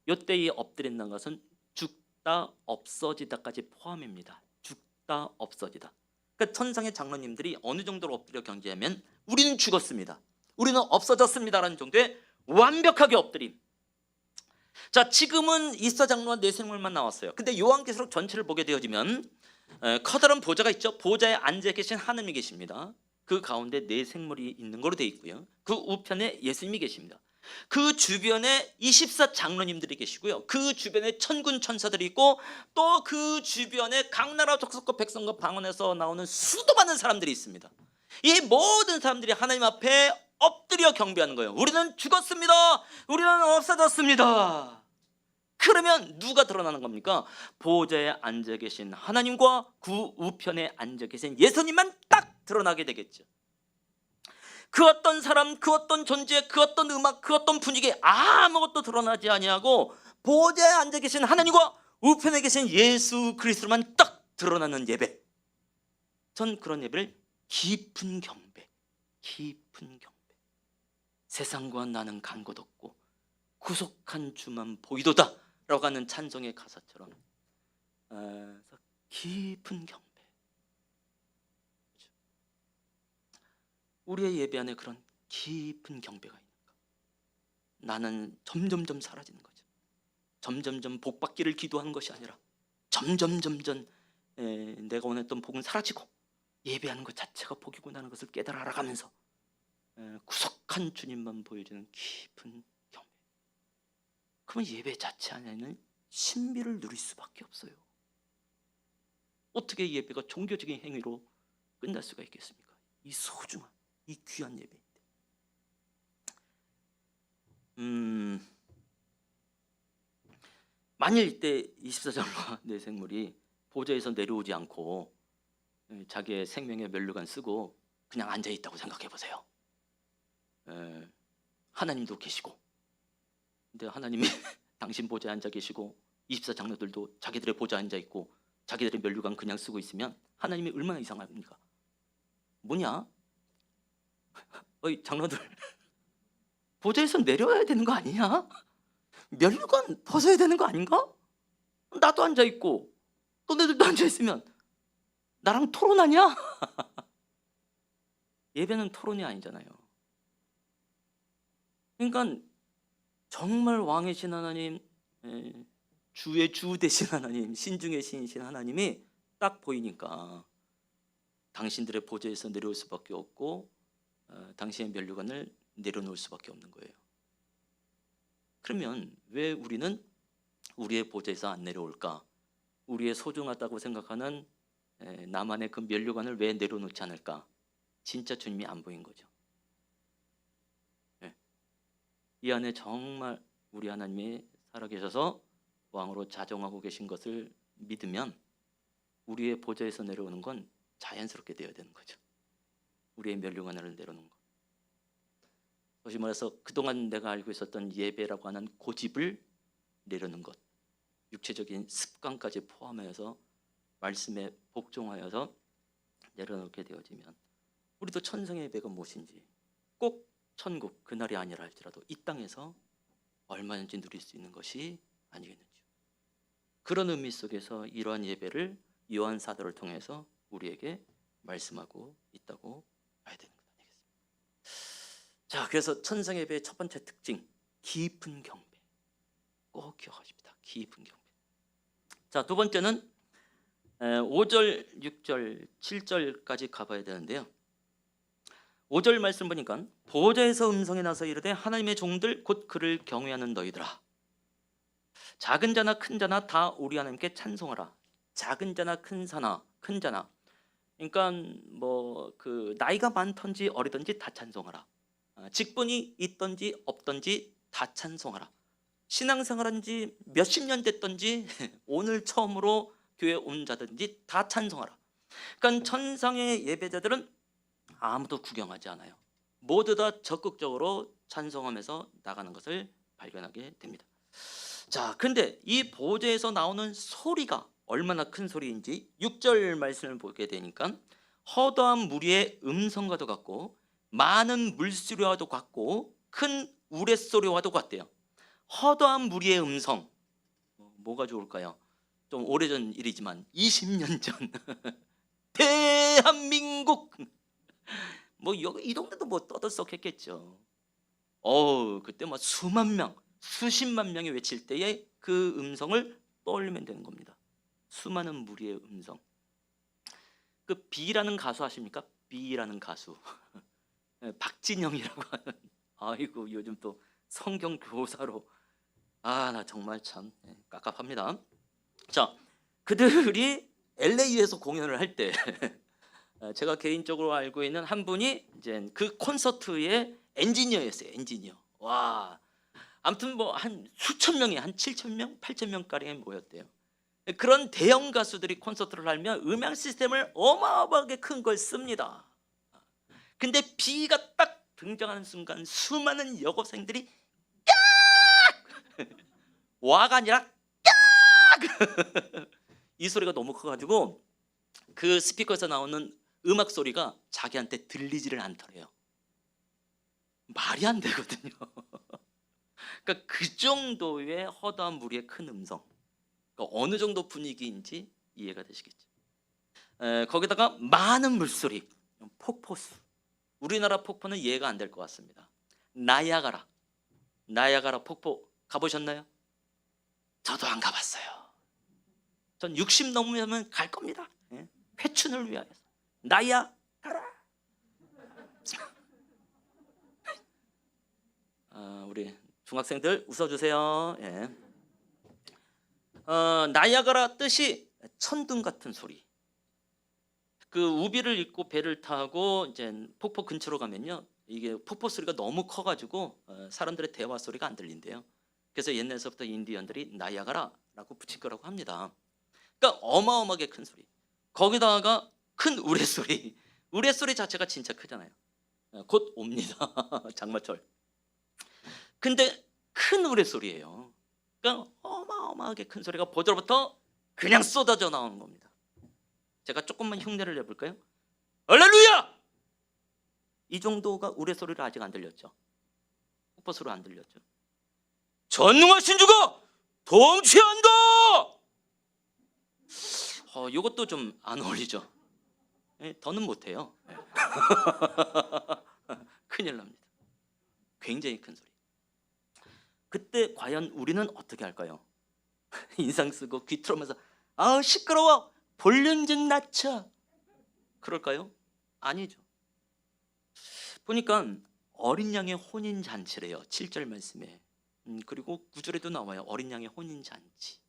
요때 이 엎드린다는 것은 죽다 없어지다까지 포함입니다. 죽다 없어지다. 그러니까 천상의 장로님들이 어느 정도로 엎드려 경배하면 우리는 죽었습니다, 우리는 없어졌습니다라는 정도의 완벽하게 엎드림. 자, 지금은 24장로와 내생물만 나왔어요. 근데 요한계시록 전체를 보게 되어지면 커다란 보좌가 있죠. 보좌에 앉아 계신 하느님이 계십니다. 그 가운데 내생물이 있는 걸로 되어 있고요. 그 우편에 예수님이 계십니다. 그 주변에 24장로님들이 계시고요. 그 주변에 천군 천사들이 있고 또 그 주변에 각 나라 족속과 백성과 방언에서 나오는 수도 많은 사람들이 있습니다. 이 모든 사람들이 하나님 앞에 엎드려 경배하는 거예요. 우리는 죽었습니다, 우리는 없어졌습니다. 그러면 누가 드러나는 겁니까? 보좌에 앉아 계신 하나님과 그 우편에 앉아 계신 예수님만 딱 드러나게 되겠죠. 그 어떤 사람, 그 어떤 존재, 그 어떤 음악, 그 어떤 분위기 아무것도 드러나지 아니하고 보좌에 앉아 계신 하나님과 우편에 계신 예수 그리스도만 딱 드러나는 예배. 전 그런 예배를 깊은 경배, 깊은 경배. 세상과 나는 간 곳 없고 구속한 주만 보이도다 라고 하는 찬송의 가사처럼 깊은 경배. 우리의 예배 안에 그런 깊은 경배가 있는가? 나는 점점점 사라지는 거죠. 점점점 복 받기를 기도하는 것이 아니라 점점 내가 원했던 복은 사라지고 예배하는 것 자체가 복이구나 하는 것을 깨달아 알아가면서 구속한 주님만 보여주는 깊은 경배. 그러면 예배 자체 안에는 신비를 누릴 수밖에 없어요. 어떻게 예배가 종교적인 행위로 끝날 수가 있겠습니까? 이 소중한, 이 귀한 예배인데. 만일 이때 24장로와 내생물이 보좌에서 내려오지 않고 자기의 생명의 면류관 쓰고 그냥 앉아있다고 생각해 보세요. 하나님도 계시고, 근데 하나님이 당신 보좌에 앉아 계시고 24장로들도 자기들의 보좌에 앉아 있고 자기들의 면류관 그냥 쓰고 있으면 하나님이 얼마나 이상합니까? 뭐냐? 어이 장로들, 보좌에서 내려와야 되는 거 아니냐? 면류관 벗어야 되는 거 아닌가? 나도 앉아 있고 너네들도 앉아 있으면 나랑 토론하냐? 예배는 토론이 아니잖아요. 그러니까 정말 왕이신 하나님, 주의 주 되신 하나님, 신중의 신이신 하나님이 딱 보이니까 당신들의 보좌에서 내려올 수밖에 없고 당신의 면류관을 내려놓을 수밖에 없는 거예요. 그러면 왜 우리는 우리의 보좌에서 안 내려올까? 우리의 소중하다고 생각하는 나만의 그 면류관을 왜 내려놓지 않을까? 진짜 주님이 안 보인 거죠. 이 안에 정말 우리 하나님이 살아계셔서 왕으로 자정하고 계신 것을 믿으면 우리의 보좌에서 내려오는 건 자연스럽게 되어야 되는 거죠. 우리의 면류관을 내려놓는 것. 다시 말해서 그동안 내가 알고 있었던 예배라고 하는 고집을 내려놓는 것, 육체적인 습관까지 포함해서 말씀에 복종하여서 내려놓게 되어지면 우리도 천성의 예배가 무엇인지 꼭 천국 그날이 아니라 할지라도 이 땅에서 얼마든지 누릴 수 있는 것이 아니겠는지요. 그런 의미 속에서 이러한 예배를 요한 사도를 통해서 우리에게 말씀하고 있다고 봐야 되는 것 아니겠습니까? 자, 그래서 천성 예배의 첫 번째 특징, 깊은 경배. 꼭 기억하십니다. 깊은 경배. 자, 두 번째는 5절, 6절, 7절까지 가봐야 되는데요. 5절 말씀 보니까 보좌에서 음성이 나서 이르되 하나님의 종들 곧 그를 경외하는 너희들아, 작은 자나 큰 자나 다 우리 하나님께 찬송하라. 작은 자나 큰 자나, 그러니까 뭐 그 나이가 많던지 어리던지 다 찬송하라. 직분이 있던지 없던지 다 찬송하라. 신앙생활한 지 몇십 년 됐던지 오늘 처음으로 교회 온 자든지 다 찬송하라. 그러니까 천상의 예배자들은 아무도 구경하지 않아요. 모두 다 적극적으로 찬송하면서 나가는 것을 발견하게 됩니다. 자, 근데 이 보좌에서 나오는 소리가 얼마나 큰 소리인지 6절 말씀을 보게 되니까 허다한 무리의 음성과도 같고 많은 물소리와도 같고 큰 우레소리와도 같대요. 허다한 무리의 음성, 뭐가 좋을까요? 좀 오래전 일이지만 20년 전 대한민국 뭐 이 동네도 뭐 떠들썩했겠죠. 그때 뭐 수만 명, 수십만 명이 외칠 때에 그 음성을 떠올리면 되는 겁니다. 수많은 무리의 음성. 그 B라는 가수 아십니까? B라는 가수 박진영이라고 하는, 아이고 요즘 또 성경 교사로 나 정말 참 깝깝합니다. 자, 그들이 LA에서 공연을 할 때 제가 개인적으로 알고 있는 한 분이 이제 그 콘서트의 엔지니어였어요. 엔지니어. 와, 아무튼 뭐 한 수천 명이 한 7천 명, 8천 명 가량이 모였대요. 그런 대형 가수들이 콘서트를 하면 음향 시스템을 어마어마하게 큰 걸 씁니다. 근데 비가 딱 등장하는 순간 수많은 여고생들이 깍! 와가 아니라 깍! 이 소리가 너무 커가지고 그 스피커에서 나오는 음악 소리가 자기한테 들리지를 않더래요. 말이 안 되거든요. 그러니까 그 정도의 허다한 무리의 큰 음성. 그러니까 어느 정도 분위기인지 이해가 되시겠죠. 거기다가 많은 물소리, 폭포수. 우리나라 폭포는 이해가 안 될 것 같습니다. 나이아가라 폭포 가보셨나요? 저도 안 가봤어요. 전 60 넘으면 갈 겁니다. 예? 회춘을 위하여서 나이아가라. 우리 중학생들 웃어주세요. 예. 나이아가라 뜻이 천둥 같은 소리. 그 우비를 입고 배를 타고 이제 폭포 근처로 가면요, 이게 폭포 소리가 너무 커가지고 사람들의 대화 소리가 안 들린대요. 그래서 옛날서부터 인디언들이 나이아가라라고 붙일 거라고 합니다. 그러니까 어마어마하게 큰 소리. 거기다가 큰 우레소리. 우레소리 자체가 진짜 크잖아요. 곧 옵니다. 장마철. 근데 큰 우레소리예요. 그러니까 어마어마하게 큰 소리가 보절부터 그냥 쏟아져 나오는 겁니다. 제가 조금만 흉내를 내볼까요? 할렐루야! 이 정도가 우레소리로 아직 안 들렸죠. 폭포소리 안 들렸죠. 전능하신 주가 통치한다! 이것도 좀 안 어울리죠. 예, 더는 못해요. 예. 큰일 납니다. 굉장히 큰 소리. 그때 과연 우리는 어떻게 할까요? 인상 쓰고 귀 틀어면서 시끄러워, 볼륨 좀 낮춰, 그럴까요? 아니죠. 보니까 어린 양의 혼인 잔치래요. 7절 말씀에. 그리고 9절에도 나와요. 어린 양의 혼인 잔치.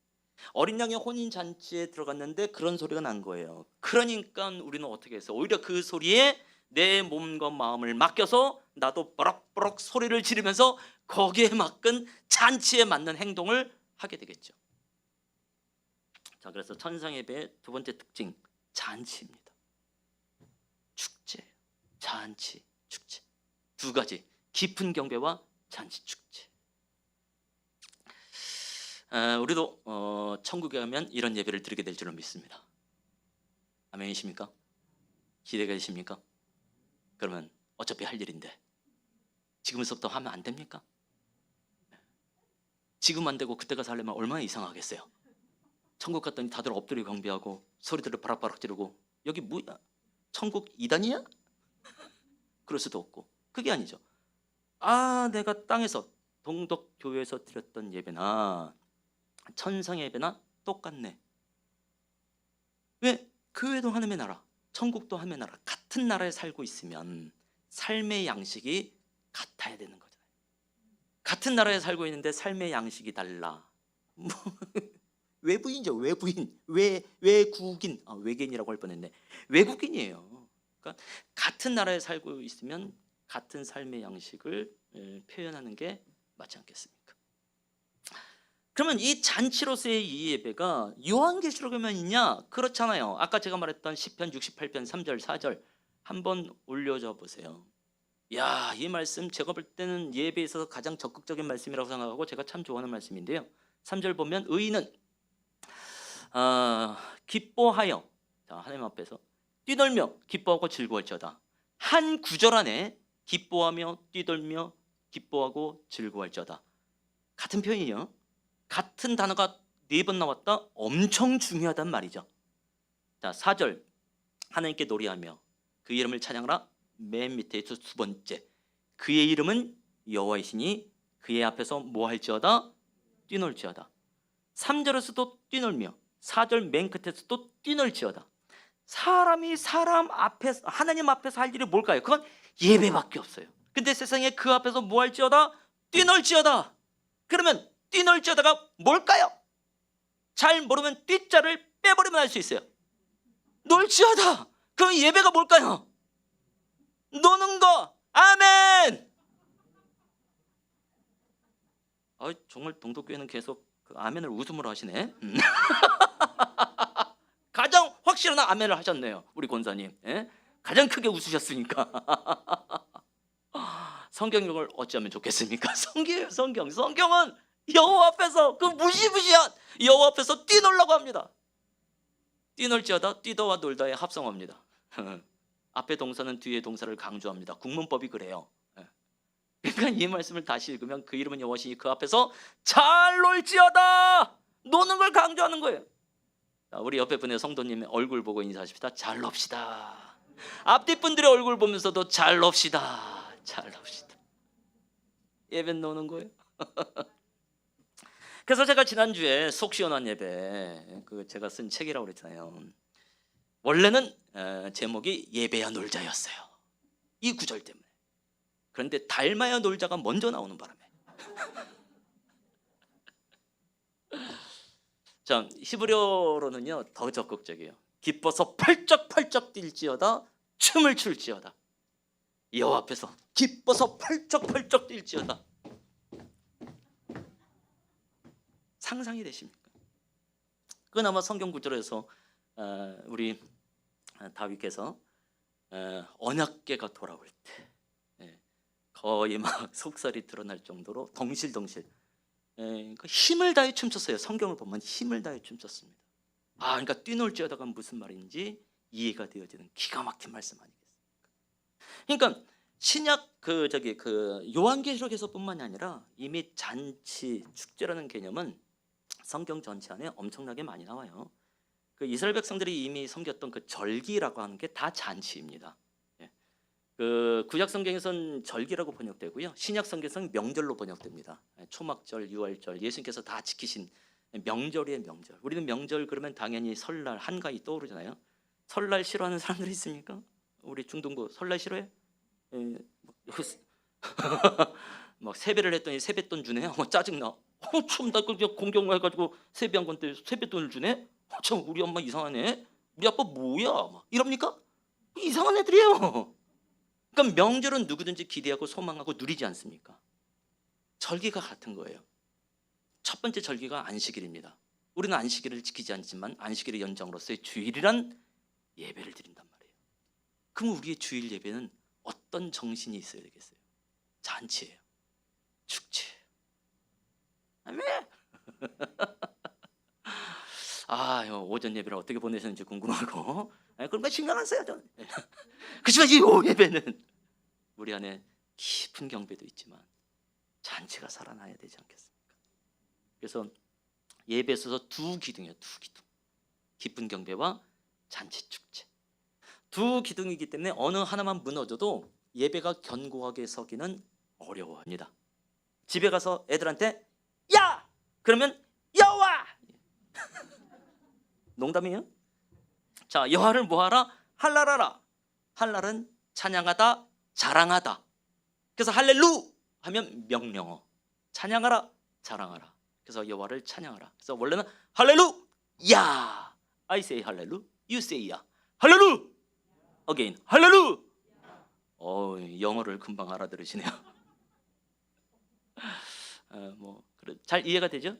어린 양의 혼인 잔치에 들어갔는데 그런 소리가 난 거예요. 그러니까 우리는 어떻게 했어요? 오히려 그 소리에 내 몸과 마음을 맡겨서 나도 버럭버럭 소리를 지르면서 거기에 맞은 잔치에 맞는 행동을 하게 되겠죠. 자, 그래서 천상예배의 두 번째 특징, 잔치입니다. 축제, 잔치, 축제. 두 가지, 깊은 경배와 잔치, 축제. 우리도 천국에 가면 이런 예배를 드리게 될 줄은 믿습니다. 아멘이십니까? 기대가 되십니까? 그러면 어차피 할 일인데 지금부터 하면 안 됩니까? 지금 안 되고 그때 가서 하려면 얼마나 이상하겠어요. 천국 갔더니 다들 엎드려 경배하고 소리들을 바락바락 지르고 여기 뭐야? 천국 2단이야? 그럴 수도 없고, 그게 아니죠. 내가 땅에서 동덕교회에서 드렸던 예배나 천상의 예배나 똑같네. 왜? 교회도 하나님의 나라, 천국도 하나님의 나라, 같은 나라에 살고 있으면 삶의 양식이 같아야 되는 거잖아요. 같은 나라에 살고 있는데 삶의 양식이 달라. 외부인이죠. 외부인, 외국인, 외계인이라고 할 뻔했네. 외국인이에요. 그러니까 같은 나라에 살고 있으면 같은 삶의 양식을 표현하는 게 맞지 않겠습니까? 그러면 이 잔치로서의 이 예배가 요한계시록에만 있냐? 그렇잖아요. 아까 제가 말했던 시편 68편 3절 4절 한번 올려줘 보세요. 야, 이 말씀 제가 볼 때는 예배에 있어서 가장 적극적인 말씀이라고 생각하고 제가 참 좋아하는 말씀인데요. 3절 보면 의인은 기뻐하여, 자, 하나님 앞에서 뛰놀며 기뻐하고 즐거울지어다. 한 구절 안에 기뻐하며 뛰돌며 기뻐하고 즐거울지어다. 같은 표현이요. 같은 단어가 4번 나왔다. 엄청 중요하단 말이죠. 자, 4절 하나님께 노래하며 그 이름을 찬양하라. 맨 밑에서 두 번째, 그의 이름은 여호와이시니 그의 앞에서 뭐 할지어다? 뛰놀지어다. 3절에서도 뛰놀며 4절 맨 끝에서도 뛰놀지어다. 사람이 사람 앞에서, 하나님 앞에서 할 일이 뭘까요? 그건 예배밖에 없어요. 근데 세상에 그 앞에서 뭐 할지어다? 뛰놀지어다. 그러면 뛰놀지어다가 뭘까요? 잘 모르면 띠자를 빼버리면 알 수 있어요. 놀지어다. 그럼 예배가 뭘까요? 노는 거. 아멘. 정말 동독교회는 계속 그 아멘을 웃음으로 하시네. 가장 확실한 아멘을 하셨네요, 우리 권사님. 예? 가장 크게 웃으셨으니까. 성경을 어찌하면 좋겠습니까? 성경이에요, 성경. 성경은 여호와 앞에서 그 무시무시한 여호와 앞에서 뛰놀라고 합니다. 뛰놀지어다 뛰다와 놀다의 합성어입니다. 앞에 동사는 뒤에 동사를 강조합니다. 국문법이 그래요. 그러니까 이 말씀을 다시 읽으면 그 이름은 여호와시니 그 앞에서 잘 놀지어다, 노는 걸 강조하는 거예요. 자, 우리 옆에 분의 성도님의 얼굴 보고 인사하십시다. 잘 놉시다. 앞뒤 분들의 얼굴 보면서도 잘 놉시다. 잘 놉시다. 예배 노는 거예요. 그래서 제가 지난주에 속 시원한 예배, 그 제가 쓴 책이라고 그랬잖아요. 원래는 제목이 예배야 놀자였어요, 이 구절 때문에. 그런데 닮아야 놀자가 먼저 나오는 바람에 자, 히브리어로는요 더 적극적이에요. 기뻐서 펄쩍펄쩍 뛸지어다 춤을 출지어다. 여호와 앞에서 기뻐서 펄쩍펄쩍 뛸지어다. 상상이 되십니까? 그나마 성경 구절에서 우리 다윗께서 언약궤가 돌아올 때 거의 막 속살이 드러날 정도로 덩실덩실 그 힘을 다해 춤췄어요. 성경을 보면 힘을 다해 춤췄습니다. 그러니까 뛰놀지어다가 무슨 말인지 이해가 되어지는 기가 막힌 말씀 아니겠습니까? 그러니까 신약 그 요한계시록에서뿐만이 아니라 이미 잔치 축제라는 개념은 성경 전체 안에 엄청나게 많이 나와요. 그 이스라엘 백성들이 이미 섬겼던 그 절기라고 하는 게 다 잔치입니다. 그 구약 성경에서는 절기라고 번역되고요, 신약 성경에서는 명절로 번역됩니다. 초막절, 유월절, 예수님께서 다 지키신 명절이에요, 명절. 우리는 명절 그러면 당연히 설날, 한가위 떠오르잖아요. 설날 싫어하는 사람들이 있습니까? 우리 중동부 설날 싫어해? 막 세배를 했더니 세뱃돈 주네. 짜증나. 참, 나 그냥 공경해가지고 세배한 건데 세뱃돈을 주네. 참, 우리 엄마 이상하네. 우리 아빠 뭐야? 막 이럽니까? 이상한 애들이에요. 그러니까 명절은 누구든지 기대하고 소망하고 누리지 않습니까? 절기가 같은 거예요. 첫 번째 절기가 안식일입니다. 우리는 안식일을 지키지 않지만 안식일의 연장으로서의 주일이란 예배를 드린단 말이에요. 그럼 우리의 주일 예배는 어떤 정신이 있어야 되겠어요? 잔치예요. 축제예요. 아멘. 오전 예배를 어떻게 보내셨는지 궁금하고, 그런 거 신경 안 써요, 저는. 그렇지만 이 오후 예배는 우리 안에 깊은 경배도 있지만 잔치가 살아나야 되지 않겠습니까? 그래서 예배에 있어서 두 기둥이에요, 두 기둥. 깊은 경배와 잔치 축제. 두 기둥이기 때문에 어느 하나만 무너져도 예배가 견고하게 서기는 어려워합니다. 집에 가서 애들한테 야! 그러면 여호와! 농담이에요? 자, 여호와를 뭐하라? 할랄하라. 할랄은 찬양하다, 자랑하다. 그래서 할렐루 하면 명령어. 찬양하라, 자랑하라. 그래서 여호와를 찬양하라. 그래서 원래는 할렐루 야. I say 할렐루, you say 야. 할렐루 again. 할렐루. 영어를 금방 알아들으시네요. 잘 이해가 되죠?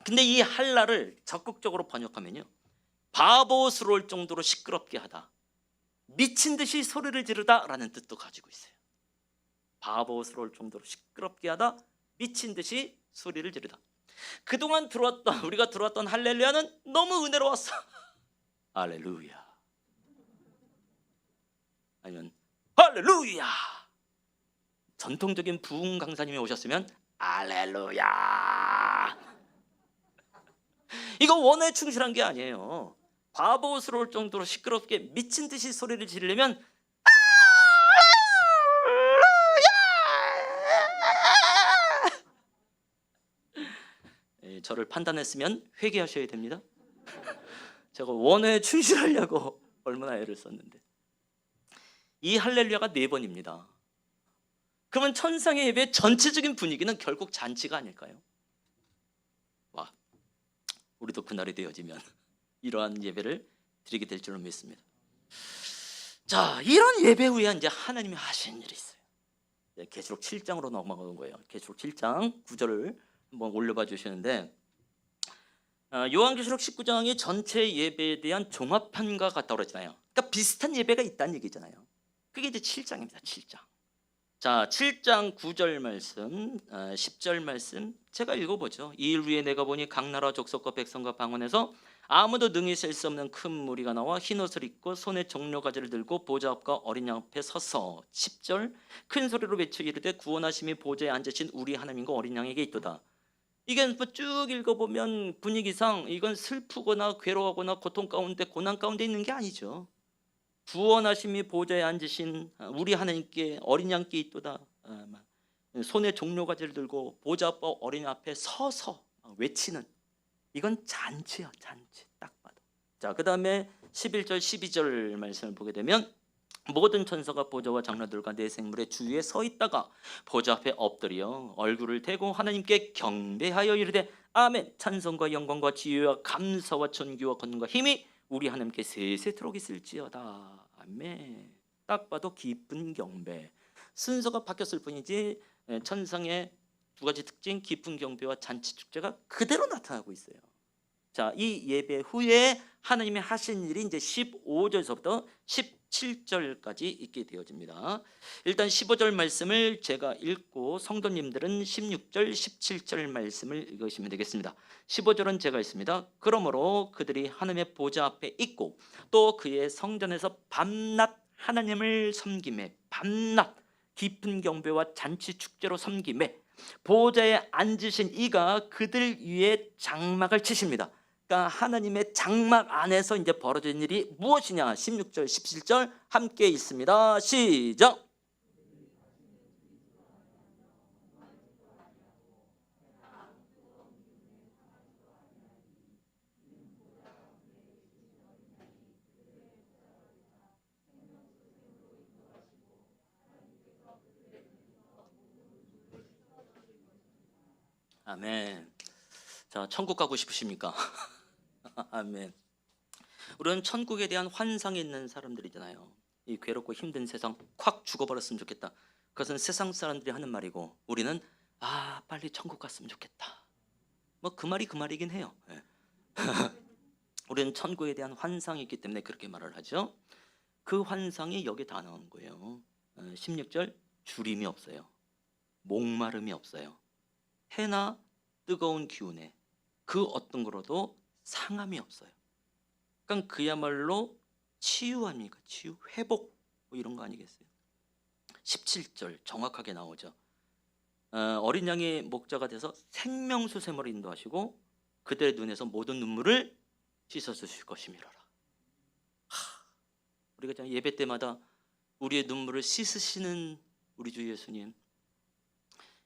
근데 이 할랄을 적극적으로 번역하면요, 바보스러울 정도로 시끄럽게 하다, 미친 듯이 소리를 지르다 라는 뜻도 가지고 있어요. 바보스러울 정도로 시끄럽게 하다, 미친 듯이 소리를 지르다. 그동안 우리가 들어왔던 할렐루야는 너무 은혜로웠어. 할렐루야. 아니면 할렐루야. 전통적인 부흥 강사님이 오셨으면 할렐루야. 이거 원어에 충실한 게 아니에요. 바보스러울 정도로 시끄럽게 미친 듯이 소리를 지르려면 저를 판단했으면 회개하셔야 됩니다. 제가 원어에 충실하려고 얼마나 애를 썼는데. 이 할렐루야가 4번입니다. 그러면 천상의 예배 전체적인 분위기는 결국 잔치가 아닐까요? 와, 우리도 그날이 되어지면 이러한 예배를 드리게 될 줄로 믿습니다. 자, 이런 예배 후에 이제 하나님이 하신 일이 있어요. 계시록 7장으로 넘어가는 거예요. 계시록 7장 9절을 한번 올려봐 주시는데 요한계시록 19장이 전체 예배에 대한 종합편과 같다고 그러잖아요. 그러니까 비슷한 예배가 있다는 얘기잖아요. 그게 이제 7장입니다. 7장. 자, 7장 9절 말씀, 10절 말씀 제가 읽어보죠. 이일 후에 내가 보니 각 나라 족속과 백성과 방언에서 아무도 능히 셀 수 없는 큰 무리가 나와 흰옷을 입고 손에 종려가지를 들고 보좌 앞과 어린 양 앞에 서서 10절 큰 소리로 외쳐 이르되 구원하심이 보좌에 앉으신 우리 하나님과 어린 양에게 있도다. 이게 뭐쭉 읽어보면 분위기상 이건 슬프거나 괴로워하거나 고통 가운데 고난 가운데 있는 게 아니죠. 구원하심이 보좌에 앉으신 우리 하나님께 어린 양께 있도다. 손에 종려가지를 들고 보좌 앞과 어린 양 앞에 서서 외치는 이건 잔치야, 잔치. 딱 봐도. 자, 그 다음에 11절 12절 말씀을 보게 되면 모든 천사가 보좌와 장로들과 네 생물의 주위에 서 있다가 보좌 앞에 엎드려 얼굴을 대고 하나님께 경배하여 이르되 아멘. 찬송과 영광과 지혜와 감사와 존귀와 권능과 힘이 우리 하나님께 세세토록 있을지어다. 아멘. 딱 봐도 기쁜 경배. 순서가 바뀌었을 뿐이지 천상의 두 가지 특징 깊은 경배와 잔치 축제가 그대로 나타나고 있어요. 자, 이 예배 후에 하나님이 하신 일이 이제 15절서부터 17절까지 있게 되어집니다. 일단 15절 말씀을 제가 읽고 성도님들은 16절, 17절 말씀을 읽으시면 되겠습니다. 15절은 제가 읽습니다. 그러므로 그들이 하나님의 보좌 앞에 있고 또 그의 성전에서 밤낮 하나님을 섬김에 밤낮 깊은 경배와 잔치 축제로 섬김에 보좌에 앉으신 이가 그들 위에 장막을 치십니다. 그러니까 하나님의 장막 안에서 이제 벌어진 일이 무엇이냐? 16절, 17절 함께 있습니다. 시작. 아멘. 자, 천국 가고 싶으십니까? 아멘. 우리는 천국에 대한 환상이 있는 사람들이잖아요. 이 괴롭고 힘든 세상 콱 죽어버렸으면 좋겠다. 그것은 세상 사람들이 하는 말이고 우리는 빨리 천국 갔으면 좋겠다. 뭐 그 말이 그 말이긴 해요. 우리는 천국에 대한 환상이 있기 때문에 그렇게 말을 하죠. 그 환상이 여기 다 나오는 거예요. 16절 주림이 없어요. 목마름이 없어요. 해나 뜨거운 기운에 그 어떤 거로도 상함이 없어요. 그러니까 그야말로 치유 아닙니까? 치유, 회복 뭐 이런 거 아니겠어요? 17절 정확하게 나오죠. 어린 양의 목자가 돼서 생명수샘을 인도하시고 그들의 눈에서 모든 눈물을 씻어주실 것이미라라. 우리가 예배 때마다 우리의 눈물을 씻으시는 우리 주 예수님,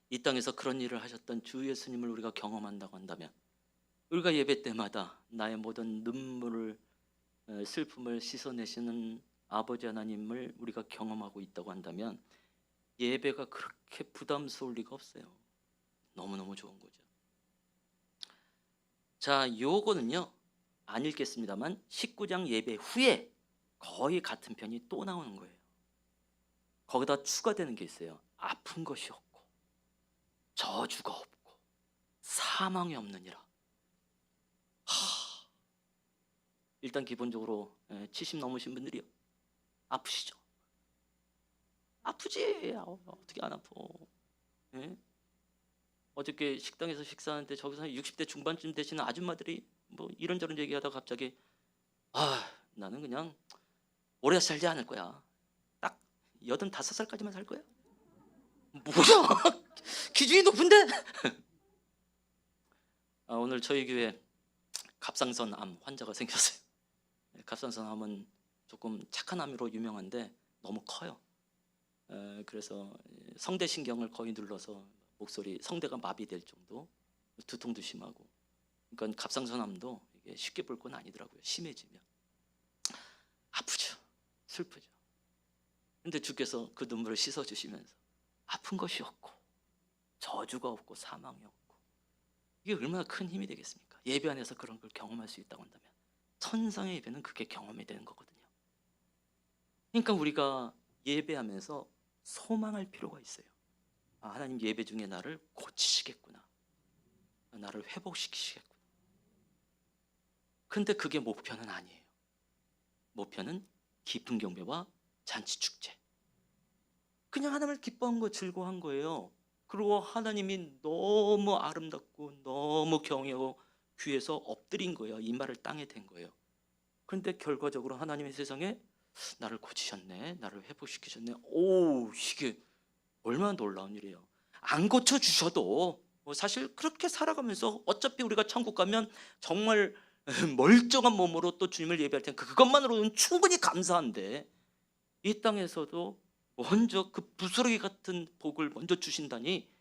이 땅에서 그런 일을 하셨던 주 예수님을 우리가 경험한다고 한다면 우리가 예배 때마다 나의 모든 눈물을 슬픔을 씻어내시는 아버지 하나님을 우리가 경험하고 있다고 한다면 예배가 그렇게 부담스러울 리가 없어요. 너무너무 좋은 거죠. 자, 요거는요 안 읽겠습니다만 19장 예배 후에 거의 같은 편이 또 나오는 거예요. 거기다 추가되는 게 있어요. 아픈 것이 없고 저주가 없고 사망이 없느니라. 일단 기본적으로 70 넘으신 분들이요 아프시죠? 아프지. 어떻게 안 아파? 어저께 식당에서 식사하는데 저기서 60대 중반쯤 되시는 아줌마들이 뭐 이런저런 얘기하다가 갑자기 나는 그냥 오래 살지 않을 거야. 딱 85살까지만 살 거야. 뭐야? 기준이 높은데? 오늘 저희 교회 갑상선 암 환자가 생겼어요. 갑상선 암은 조금 착한 암으로 유명한데 너무 커요. 그래서 성대신경을 거의 눌러서 목소리, 성대가 마비될 정도, 두통도 심하고. 그러니까 갑상선 암도 이게 쉽게 볼 건 아니더라고요. 심해지면 아프죠, 슬프죠. 근데 주께서 그 눈물을 씻어주시면서 아픈 것이 없고 저주가 없고 사망이 없고, 이게 얼마나 큰 힘이 되겠습니까? 예배 안에서 그런 걸 경험할 수 있다고 한다면 천상의 예배는 그게 경험이 되는 거거든요. 그러니까 우리가 예배하면서 소망할 필요가 있어요. 하나님 예배 중에 나를 고치시겠구나. 나를 회복시키시겠구나. 근데 그게 목표는 아니에요. 목표는 깊은 경배와 잔치 축제. 그냥 하나님을 기뻐한 거, 즐거워한 거예요. 그리고 하나님이 너무 아름답고 너무 경외하고 귀에서 엎드린 거예요. 이마를 땅에 댄 거예요. 그런데 결과적으로 하나님의 세상에 나를 고치셨네, 나를 회복시키셨네. 오, 이게 얼마나 놀라운 일이에요. 안 고쳐주셔도 사실 그렇게 살아가면서 어차피 우리가 천국 가면 정말 멀쩡한 몸으로 또 주님을 예배할 텐데 그것만으로는 충분히 감사한데, 이 땅에서도 먼저 그 부스러기 같은 복을 먼저 주신다니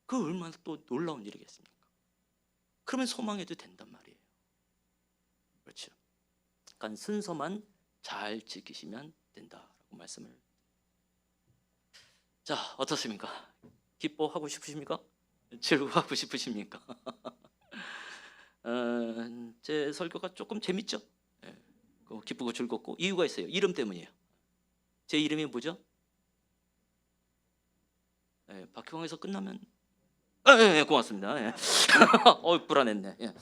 그 얼마나 또 놀라운 일이겠습니까? 그러면 소망해도 된단 말이에요. 그렇죠. 그러니까 순서만 잘 지키시면 된다라고 말씀을. 자, 어떻습니까? 기뻐하고 싶으십니까? 즐거워하고 싶으십니까? 제 설교가 조금 재밌죠? 예, 기쁘고 즐겁고 이유가 있어요. 이름 때문이에요. 제 이름이 뭐죠? 예, 박형에서 끝나면 예, 고맙습니다. 예. 불안했네. 예.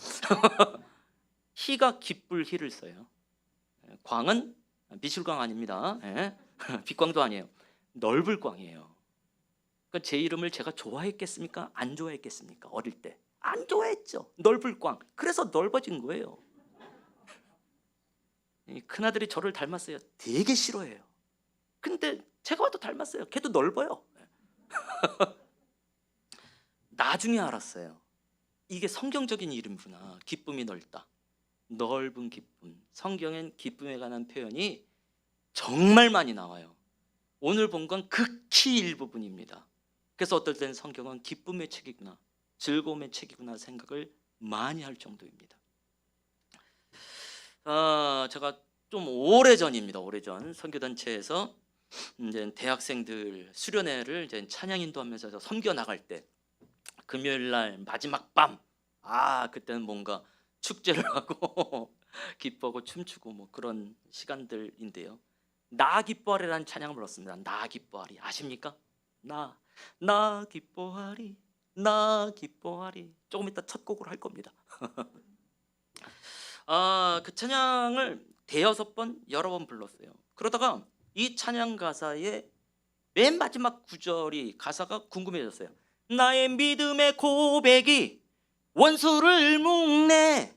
희가 기쁠 희를 써요. 광은 미술광 아닙니다. 예. 빛광도 아니에요. 넓을 광이에요. 그러니까 제 이름을 제가 좋아했겠습니까? 안 좋아했겠습니까? 어릴 때 안 좋아했죠. 넓을 광. 그래서 넓어진 거예요. 큰아들이 저를 닮았어요. 되게 싫어해요. 근데 제가 와도 닮았어요. 걔도 넓어요. 나중에 알았어요. 이게 성경적인 이름이구나. 기쁨이 넓다. 넓은 기쁨. 성경엔 기쁨에 관한 표현이 정말 많이 나와요. 오늘 본 건 극히 일부분입니다. 그래서 어떨 때는 성경은 기쁨의 책이구나, 즐거움의 책이구나 생각을 많이 할 정도입니다. 제가 좀 오래전입니다. 오래전 선교단체에서 이제 대학생들 수련회를 이제 찬양 인도하면서 섬겨 나갈 때 금요일 날 마지막 밤, 그때는 뭔가 축제를 하고 기뻐하고 춤추고 뭐 그런 시간들인데요. 나 기뻐하리라는 찬양을 불렀습니다. 나 기뻐하리. 아십니까? 나 기뻐하리, 나 기뻐하리. 조금 이따 첫 곡으로 할 겁니다. 그 찬양을 대여섯 번, 여러 번 불렀어요. 그러다가 이 찬양 가사의 맨 마지막 구절이 가사가 궁금해졌어요. 나의 믿음의 고백이 원수를 묶네.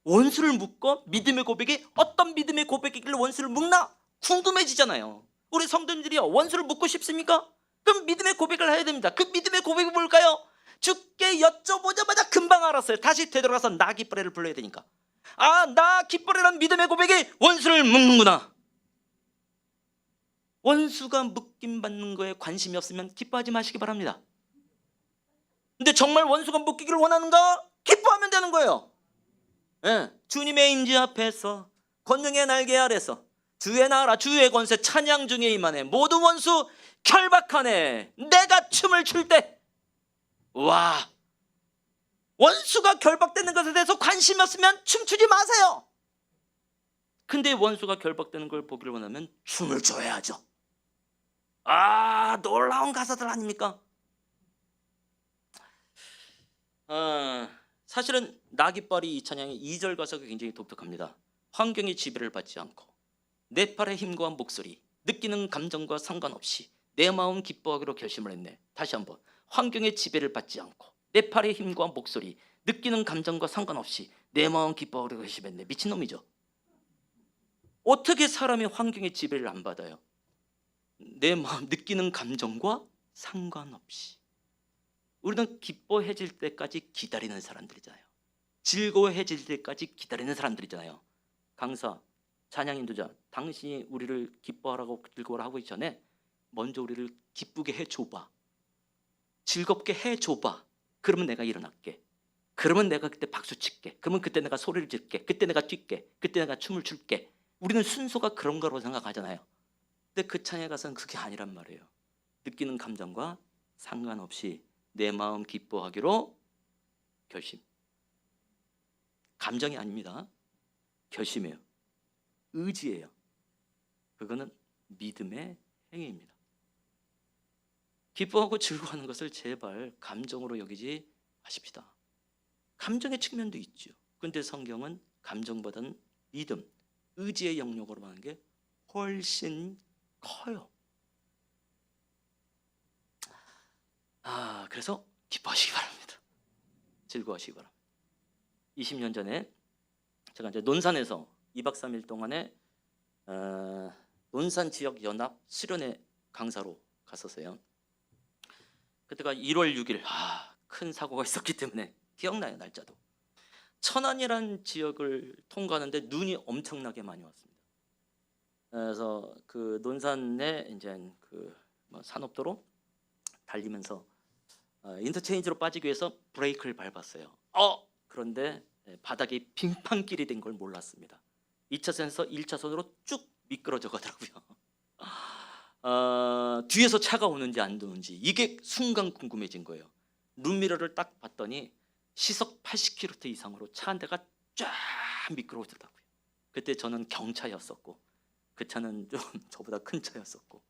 원수를 묶어? 믿음의 고백이 어떤 믿음의 고백이길래 원수를 묶나? 궁금해지잖아요. 우리 성도님들이요, 원수를 묶고 싶습니까? 그럼 믿음의 고백을 해야 됩니다. 그 믿음의 고백이 뭘까요? 주께 여쭤보자마자 금방 알았어요. 다시 되돌아가서 나 기뻐해를 불러야 되니까. 나 기뻐해라는 믿음의 고백이 원수를 묶는구나. 원수가 묶임 받는 거에 관심이 없으면 기뻐하지 마시기 바랍니다. 근데 정말 원수가 묶이기를 원하는가? 기뻐하면 되는 거예요. 예, 주님의 임재 앞에서 권능의 날개 아래서 주의 나라 주의 권세 찬양 중에 임하네. 모든 원수 결박하네. 내가 춤을 출 때, 와, 원수가 결박되는 것에 대해서 관심이 없으면 춤추지 마세요. 근데 원수가 결박되는 걸 보기를 원하면 춤을 춰야죠. 놀라운 가사들 아닙니까? 사실은 나 기뻐하리 이 찬양의 2절 가사가 굉장히 독특합니다. 환경의 지배를 받지 않고 내 팔의 힘과 목소리, 느끼는 감정과 상관없이 내 마음 기뻐하기로 결심을 했네. 다시 한번. 환경의 지배를 받지 않고 내 팔의 힘과 목소리, 느끼는 감정과 상관없이 내 마음 기뻐하기로 결심했네. 미친놈이죠. 어떻게 사람이 환경의 지배를 안 받아요? 내 마음 느끼는 감정과 상관없이. 우리는 기뻐해질 때까지 기다리는 사람들이잖아요. 즐거워해질 때까지 기다리는 사람들이잖아요. 강사, 찬양 인도자, 당신이 우리를 기뻐하라고 즐거워라 하기 전에 먼저 우리를 기쁘게 해줘봐. 즐겁게 해줘봐. 그러면 내가 일어날게. 그러면 내가 그때 박수 칠게. 그러면 그때 내가 소리를 질게. 그때 내가 뛸게. 그때 내가 춤을 출게. 우리는 순서가 그런 거라고 생각하잖아요. 근데 그 찬양에 가서는 그게 아니란 말이에요. 느끼는 감정과 상관없이 내 마음 기뻐하기로 결심. 감정이 아닙니다. 결심이에요. 의지예요. 그거는 믿음의 행위입니다. 기뻐하고 즐거워하는 것을 제발 감정으로 여기지 하십시다. 감정의 측면도 있죠. 그런데 성경은 감정보다는 믿음, 의지의 영역으로 하는 게 훨씬 커요. 그래서 기뻐하시기 바랍니다. 즐거워하시기 바랍니다. 20년 전에 제가 이제 논산에서 2박 3일 동안에 논산 지역 연합 수련회 강사로 갔었어요. 그때가 1월 6일 큰 사고가 있었기 때문에 기억나요, 날짜도. 천안이라는 지역을 통과하는데 눈이 엄청나게 많이 왔습니다. 그래서 그 논산에 이제 그 산업도로 달리면서 인터체인지로 빠지기 위해서 브레이크를 밟았어요. 그런데 바닥이 빙판길이 된 걸 몰랐습니다. 2차선에서 1차선으로 쭉 미끄러져 가더라고요. 뒤에서 차가 오는지 안 오는지 이게 순간 궁금해진 거예요. 룸미러를 딱 봤더니 시속 80km 이상으로 차 한 대가 쫙 미끄러지더라고요. 그때 저는 경차였었고 그 차는 좀 저보다 큰 차였었고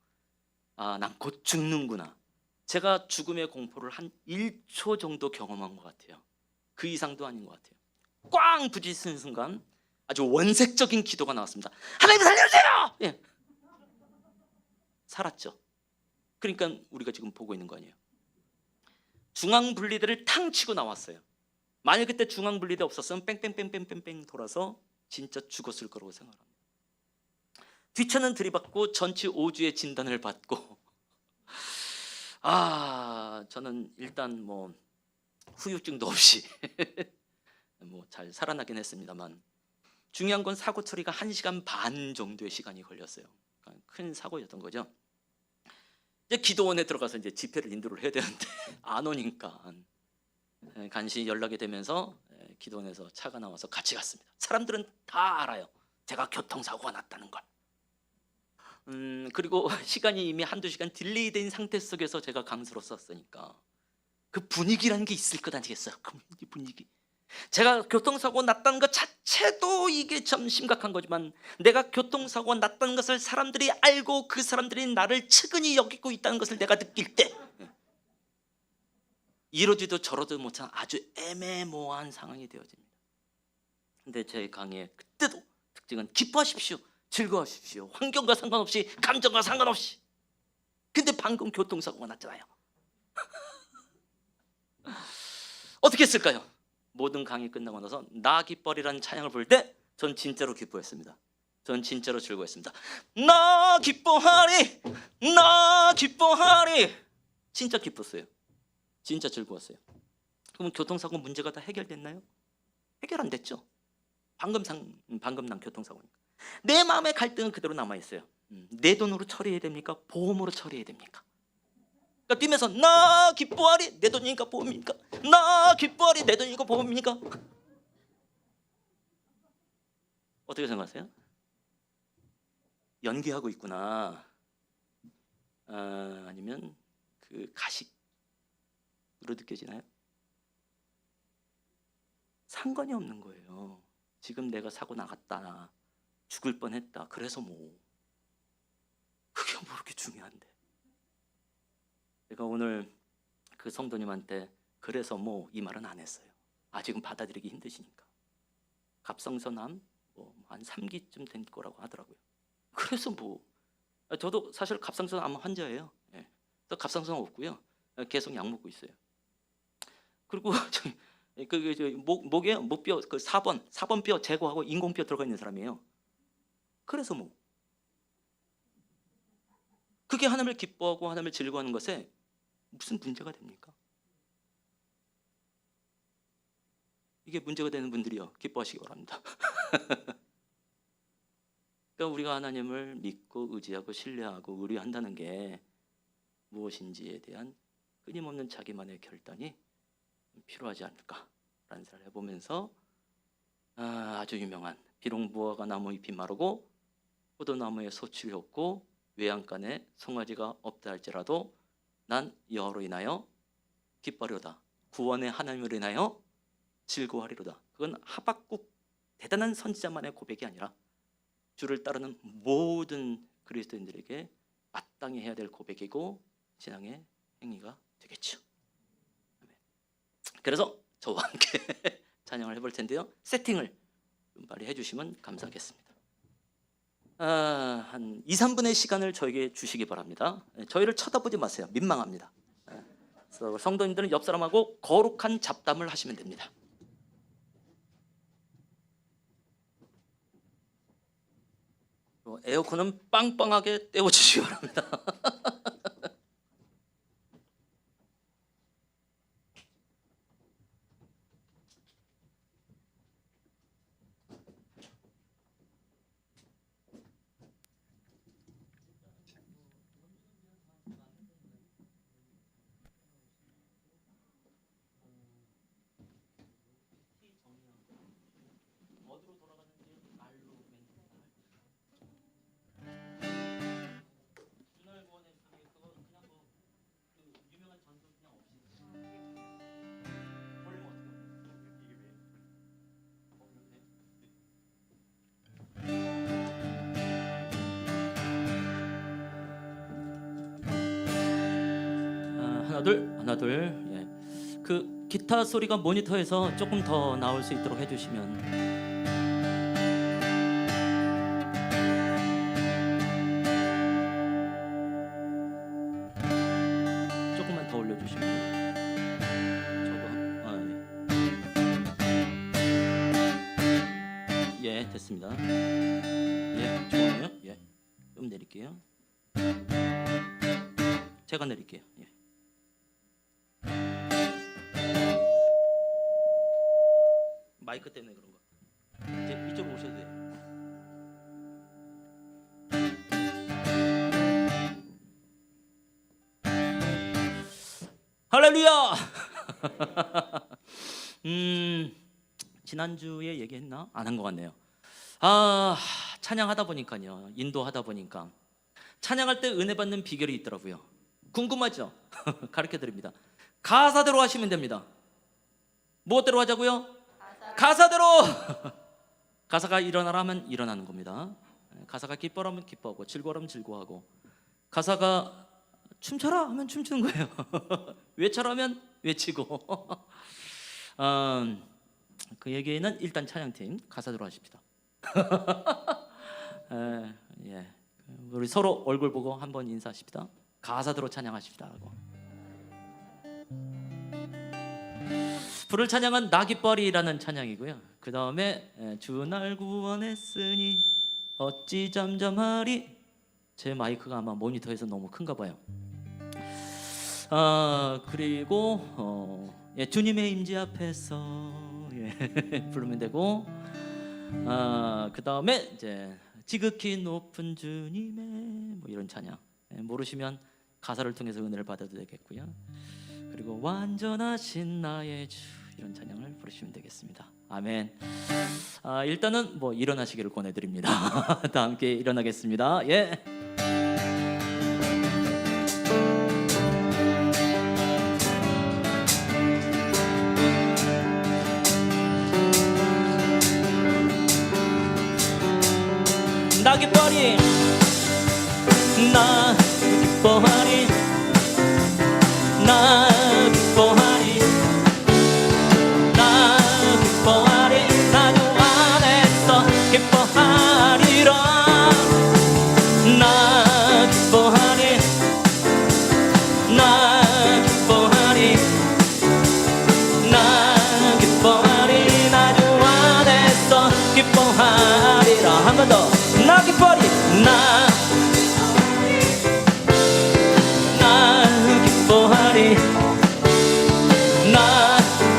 난 곧 죽는구나. 제가 죽음의 공포를 한 1초 정도 경험한 것 같아요. 그 이상도 아닌 것 같아요. 꽝 부딪히는 순간 아주 원색적인 기도가 나왔습니다. 하나님 살려주세요! 예. 살았죠. 그러니까 우리가 지금 보고 있는 거 아니에요. 중앙분리대를 탕 치고 나왔어요. 만약 그때 중앙분리대 없었으면 뺑뺑뺑뺑뺑뺑 돌아서 진짜 죽었을 거라고 생각합니다. 뒷차는 들이받고 전치 5주의 진단을 받고 저는 일단 뭐 후유증도 없이 뭐 잘 살아나긴 했습니다만 중요한 건 사고 처리가 1시간 반 정도의 시간이 걸렸어요. 그러니까 큰 사고였던 거죠. 이제 기도원에 들어가서 이제 집회를 인도를 해야 되는데 안 오니까 간신히 연락이 되면서 기도원에서 차가 나와서 같이 갔습니다. 사람들은 다 알아요. 제가 교통사고가 났다는 걸. 그리고 시간이 이미 1~2시간 딜레이 된 상태 속에서 제가 강수로 썼으니까 그 분위기라는 게 있을 것 아니겠어요? 그 분위기. 제가 교통사고 났다는 것 자체도 이게 참 심각한 거지만 내가 교통사고 났다는 것을 사람들이 알고 그 사람들이 나를 측은히 여기고 있다는 것을 내가 느낄 때 이러지도 저러지도 못한 아주 애매모호한 상황이 되어집니다. 근데 제 강의의 그때도 특징은 기뻐하십시오. 즐거워하십시오. 환경과 상관없이 감정과 상관없이. 근데 방금 교통사고가 났잖아요. 어떻게 했을까요? 모든 강의 끝나고 나서 나 기뻐하리라는 찬양을 부를 때 전 진짜로 기뻐했습니다. 전 진짜로 즐거웠습니다. 나 기뻐하리, 나 기뻐하리. 진짜 기뻤어요. 진짜 즐거웠어요. 그럼 교통사고 문제가 다 해결됐나요? 해결 안 됐죠. 방금 난 교통사고니까. 내 마음의 갈등은 그대로 남아있어요. 내 돈으로 처리해야 됩니까? 보험으로 처리해야 됩니까? 그러니까 뛰면서 나 기뻐하리 내 돈이니까 보험입니까? 나 기뻐하리 내 돈이니까 보험입니까? 어떻게 생각하세요? 연기하고 있구나. 아니면 그 가식으로 느껴지나요? 상관이 없는 거예요. 지금 내가 사고 나갔다. 죽을 뻔했다. 그래서 뭐 그게 뭐 그렇게 중요한데. 제가 오늘 그 성도님한테 그래서 뭐 이 말은 안 했어요. 아직은 받아들이기 힘드시니까. 갑상선암 한 3기쯤 된 거라고 하더라고요. 그래서 뭐 저도 사실 갑상선암 환자예요. 예. 또 갑상선 없고요. 계속 약 먹고 있어요. 그리고 목에 목뼈 그 4번 뼈 제거하고 인공뼈 들어가 있는 사람이에요. 그래서 뭐 그게 하나님을 기뻐하고 하나님을 즐거워하는 것에 무슨 문제가 됩니까? 이게 문제가 되는 분들이요 기뻐하시기 바랍니다. 그러니까 우리가 하나님을 믿고 의지하고 신뢰하고 의뢰한다는 게 무엇인지에 대한 끊임없는 자기만의 결단이 필요하지 않을까라는 생각을 해보면서 아주 유명한 비록 무화과 나무 잎이 마르고 포도나무에 소출이 없고 외양간에 송아지가 없다 할지라도 난 여호와로 인하여 기뻐하리로다. 구원의 하나님으로 인하여 즐거워하리로다. 그건 하박국 대단한 선지자만의 고백이 아니라 주를 따르는 모든 그리스도인들에게 마땅히 해야 될 고백이고 신앙의 행위가 되겠죠. 그래서 저와 함께 찬양을 해볼 텐데요. 세팅을 좀 빨리 해주시면 감사하겠습니다. 한 2, 3분의 시간을 저에게 주시기 바랍니다. 저희를 쳐다보지 마세요. 민망합니다. 그래서 성도님들은 옆 사람하고 거룩한 잡담을 하시면 됩니다. 에어컨은 빵빵하게 떼워주시기 바랍니다. 하나 둘. 예. 그 기타 소리가 모니터에서 조금 더 나올 수 있도록 해주시면. 조금만 더 올려주시면. 저도 예, 됐습니다. 예, 좋아요. 예, 좀 내릴게요. 제가 내릴게요. 예. 마이크 때문에 그런 거. 이제 이쪽으로 오셔도 돼요. 할렐루야. 지난주에 얘기했나? 안 한 것 같네요. 찬양하다 보니까요, 인도하다 보니까 찬양할 때 은혜 받는 비결이 있더라고요. 궁금하죠? 가르쳐 드립니다. 가사대로 하시면 됩니다. 무엇대로 하자고요? 가사대로. 가사가 일어나라 하면 일어나는 겁니다. 가사가 기뻐라면 기뻐하고 즐거워하면 즐거워하고, 가사가 춤춰라 하면 춤추는 거예요. 외쳐라 하면 외치고. 그 얘기는 일단 찬양팀 가사대로 하십시다. 예. 우리 서로 얼굴 보고 한번 인사하십시다. 가사대로 찬양하십시다라고. 부를 찬양은 나 기뻐리라는 찬양이고요. 그 다음에 주 날 구원했으니 어찌 잠잠하리. 제 마이크가 아마 모니터에서 너무 큰가 봐요. 그리고 예, 주님의 임재 앞에서 예, 부르면 되고, 그 다음에 이제 지극히 높은 주님의 뭐 이런 찬양, 예, 모르시면 가사를 통해서 은혜를 받아도 되겠고요. 그리고 완전하신 나의 주, 이런 찬양을 부르시면 되겠습니다. 아멘. 일단은 뭐 일어나시기를 권해드립니다. 다 함께 일어나겠습니다. 예. 나 기뻐하리, 나 기뻐하리, 나 기뻐하리, 나 기뻐하리, 나 주 안에서 기뻐하리라. 나 기뻐하리, 나 기뻐하리, 나 기뻐하리, 나 주 안에서 기뻐하리라. 한 번 더. 나 기뻐하리, 나 기뻐하리, 나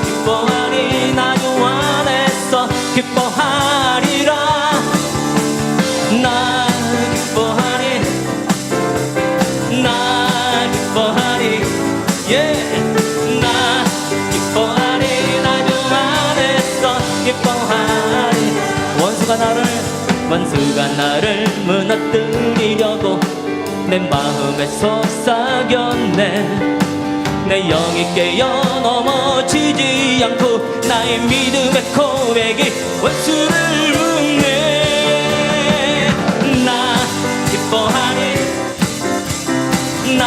기뻐하리, 나 주 안에서 기뻐하리라. 나 기뻐하리, 나 기뻐하리, 예, 나 기뻐하리, 나 주 안에서 기뻐하리. 원수가 나를 무너뜨리려고 내 마음에 속삭였네. 내 영이 깨어 넘어지지 않고 나의 믿음의 고백이 원수를 묶네. 나 기뻐하리, 나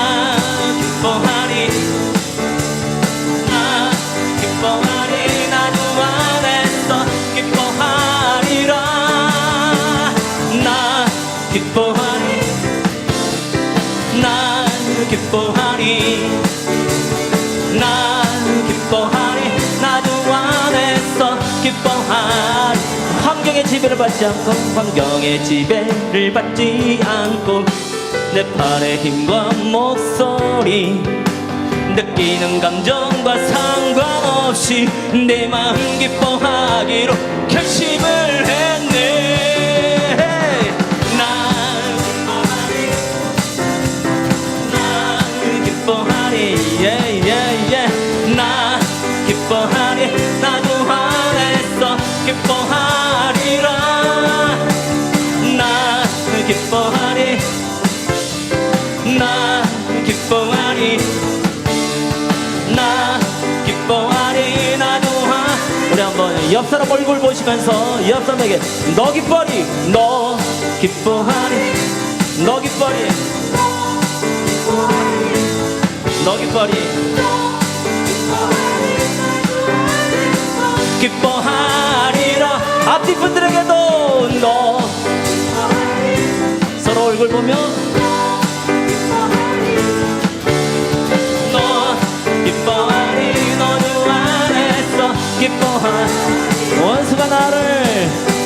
기뻐하리, 나 기뻐하리, 기뻐하리 난 기뻐하리 나주 안에서 기뻐하리 환경의 지배를 받지 않고 환경의 지배를 받지 않고 내 팔의 힘과 목소리 느끼는 감정과 상관없이 내 마음 기뻐하기로 결심을 했네 난 기뻐하리 난 기뻐하리 나주 안에서 기뻐하리라 난 기뻐하리 나 기뻐하리 나 기뻐하리 나 좋아 우리 한번 옆 사람 얼굴 보시면서 옆 사람에게 너 기뻐하리 너 기뻐하리 너 기뻐하리 너 기뻐하리 기뻐하리라 앞뒤 분들에게도 너 서로 얼굴 보며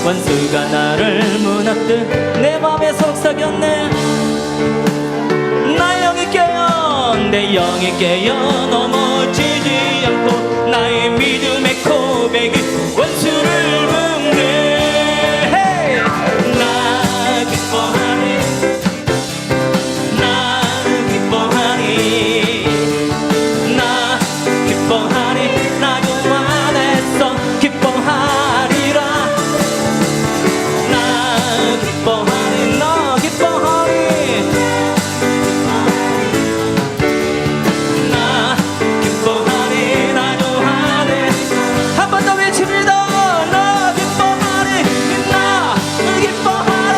원수가 나를 무너뜨 내 맘에 속삭였네 나 영이 깨어 내 영이 깨어 넘어지지 않고 나의 믿음의 고백이 원수를 묶네 나 기뻐하리 나 기뻐하리 나 기뻐하리 나 주 안에서 기뻐하리라 기뻐하리 나 기뻐하리 나 기뻐하리 나 좋아하네 한 번 더 외칩니다 나 기뻐하리 나 기뻐하리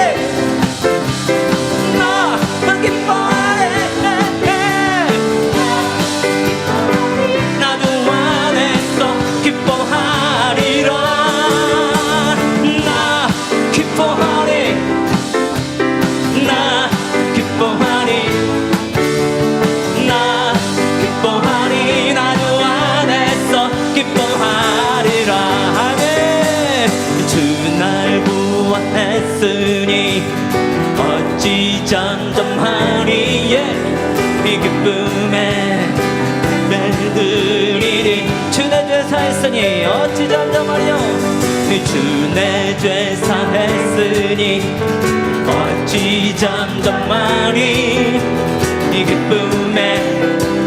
나 기뻐하리 나 좋아해서 기뻐하리라 나 기뻐하리 나 기뻐하리 나 기뻐하리 나 주 안에서 기뻐하리라 하네 주 날 구원했으니 어찌 잠잠하리 이 기쁨에 매드리리 주 내 죄 사했으니 어찌 잠잠하리요 주 내 죄 사했으니 어찌 잠잠하리 이 기쁨에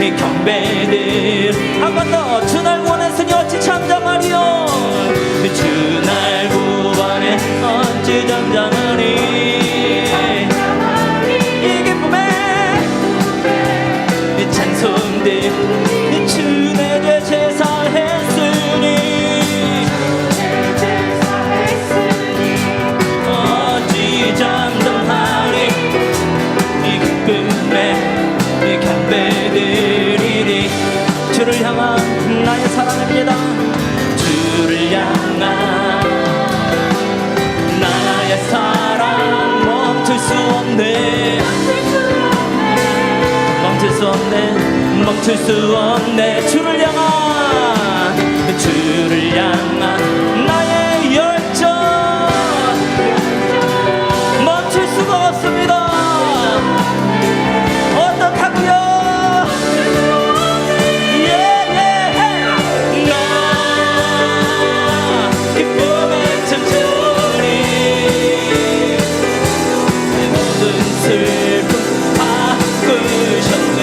이 경배들 한 번 더 주 날 구원했으니 어찌 잠잠하리요 주 날 구원해 어찌 잠잠하리 이 기쁨에 이 찬송들 주 내 죄 제사했으니 어찌 잠잠하리 이 기쁨에 이 경배드리리 주를 향한 나의 사랑입니다 주를 향한 나의 사랑 멈출 수 없네 멈출 수 없네 멈출 수 없네 주를 향한 나의 열정 멈출 수가 없습니다 어떡하고요 나 기쁨에 춤추리 내 모든 슬픔 바꾸셨네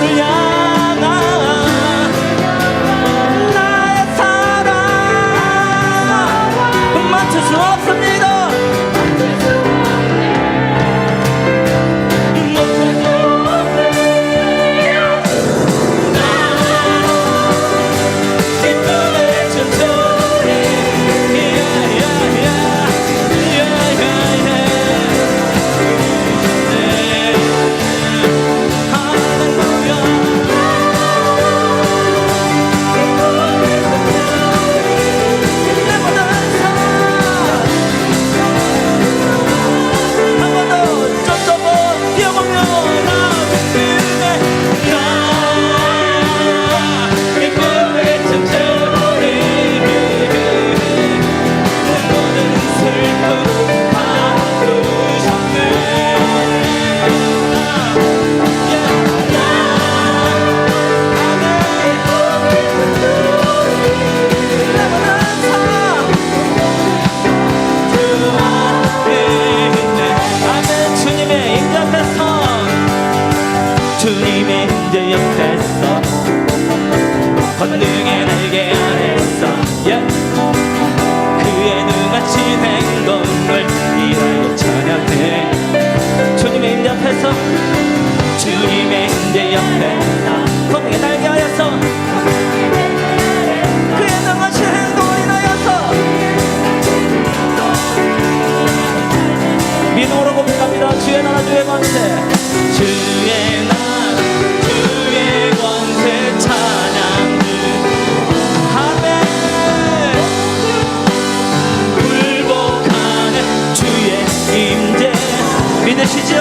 주를 향한 나의 사랑 맞출 수 없습니다. 주님의 임재 옆에서 권능의 날개 아래서 그의 능하신 행동을 이하여 찬양해. 주님의 임재 옆에서 주님의 임재 옆에서 권능의 날개 아래서 그의 능하신 행동을 인하여서 믿음으로 고백합니다. 주의 나라 주의 권세 주의 나라 주의 권세 찬양 아멘. 굴복하는 주의 임재 믿으시죠?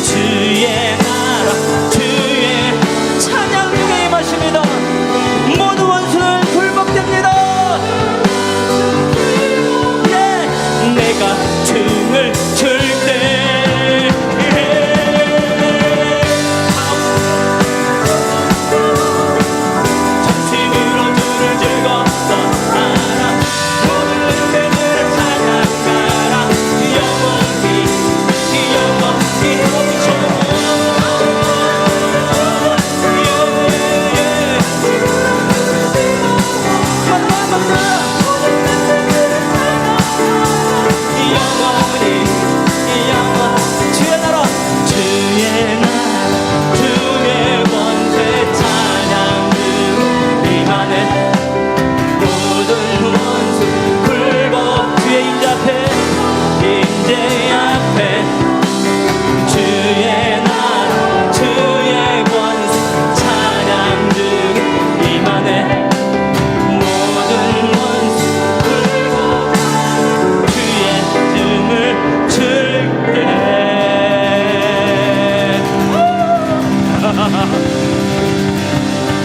주의 나라 주의 찬양 중에 임하십니다. 모두 원수는 굴복됩니다. 네, 내가 춤을 출때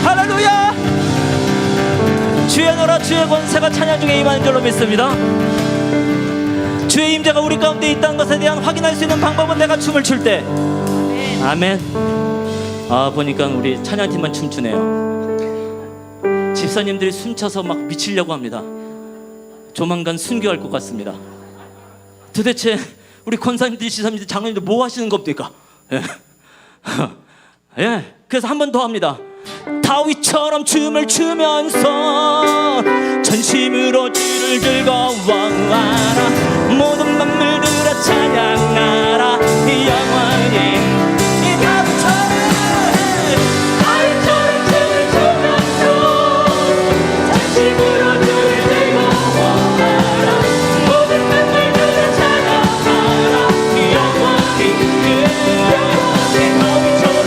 할렐루야. 주의 나라 주의 권세가 찬양 중에 임하는 줄로 믿습니다. 주의 임재가 우리 가운데 있다는 것에 대한 확인할 수 있는 방법은 내가 춤을 출 때. 아멘. 보니까 우리 찬양팀만 춤추네요. 집사님들이 숨차서 막 미치려고 합니다. 조만간 순교할 것 같습니다. 도대체 우리 권사님들, 지사님들, 장로님들 뭐 하시는 겁니까? 예. 그래서 한 번 더 합니다. 다윗처럼 춤을 추면서 전심으로 주를 즐거워하라. 모든 만물들아 찬양하라. 영원히 이 다윗처럼 춤을 추면서 전심으로 주를 즐거워하라. 모든 만물들아 찬양하라. 영원히 이 다윗처럼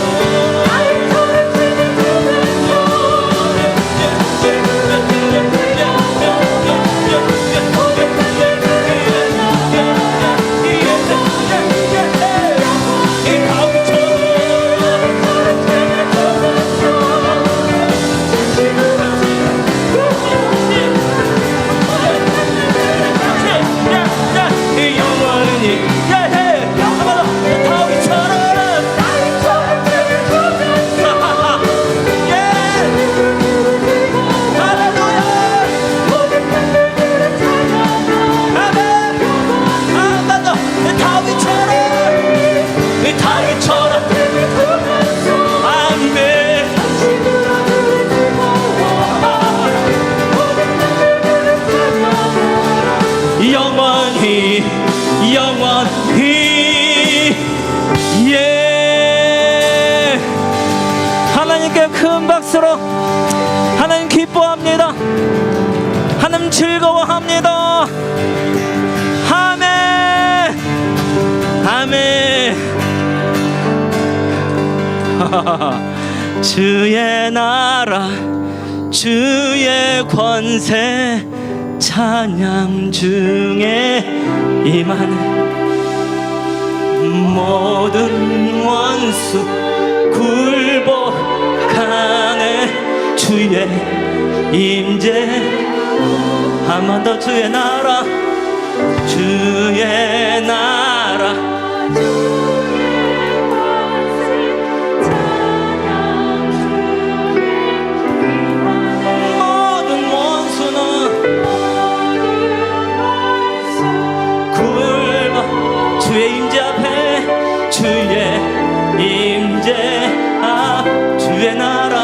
박수로 하나님 기뻐합니다. 하나님 즐거워합니다. 아멘. 아멘. 주의 나라 주의 권세 찬양 중에 임하는 모든 원수 굴복하네. 주의 임재 한 번 더. 주의 나라 주의 나라 모든 원수는 굴복 주의 임재 앞에 주의 임재 앞 주의 나라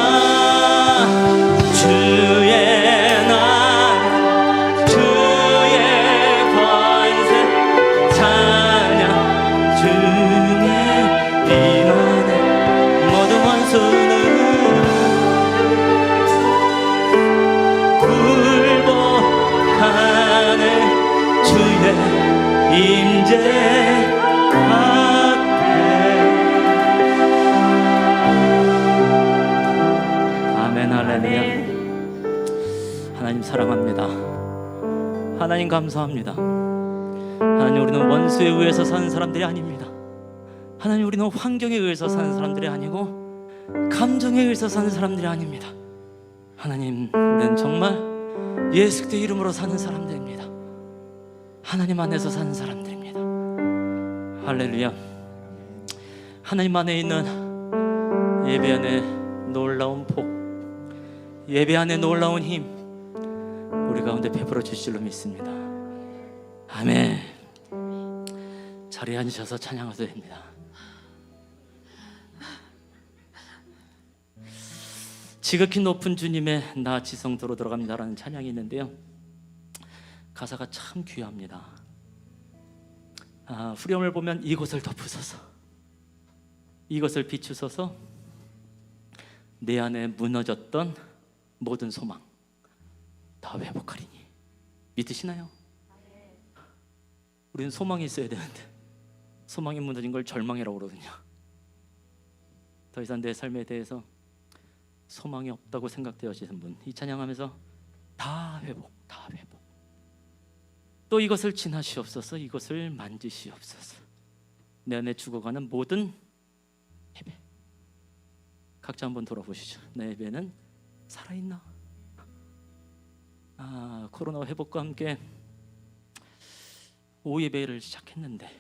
주의 나라 주의 권세 찬양 중에 임하네. 모든 원수는 굴복하네. 주의 임재 앞에. 아멘. 할렐루야. 하나님 사랑합니다. 하나님 감사합니다. 하나님, 우리는 원수에 의해서 사는 사람들이 아닙니다. 하나님, 우리는 환경에 의해서 사는 사람들이 아니고 감정에 의해서 사는 사람들이 아닙니다. 하나님, 우리는 정말 예수 그리스도의 이름으로 사는 사람들입니다. 하나님 안에서 사는 사람들입니다. 할렐루야. 하나님 안에 있는 예배 안에 놀라운 복, 예배 안에 놀라운 힘 우리 가운데 베풀어 주실 줄 믿습니다. 아멘. 자리에 앉으셔서 찬양하셔도 됩니다. 지극히 높은 주님의 나 지성도로 들어갑니다라는 찬양이 있는데요, 가사가 참 귀합니다. 후렴을 보면 이곳을 덮으소서, 이것을 비추소서, 내 안에 무너졌던 모든 소망 다 회복하리니. 믿으시나요? 우리는 소망이 있어야 되는데 소망이 무너진 걸 절망이라고 그러거든요. 더 이상 내 삶에 대해서 소망이 없다고 생각되어지는 분, 이 찬양하면서 다 회복, 다 회복. 또 이것을 지나시옵소서, 이것을 만지시옵소서. 내 안에 죽어가는 모든 예배. 각자 한번 돌아보시죠. 내 예배는 살아있나? 코로나 회복과 함께 오예배를 시작했는데,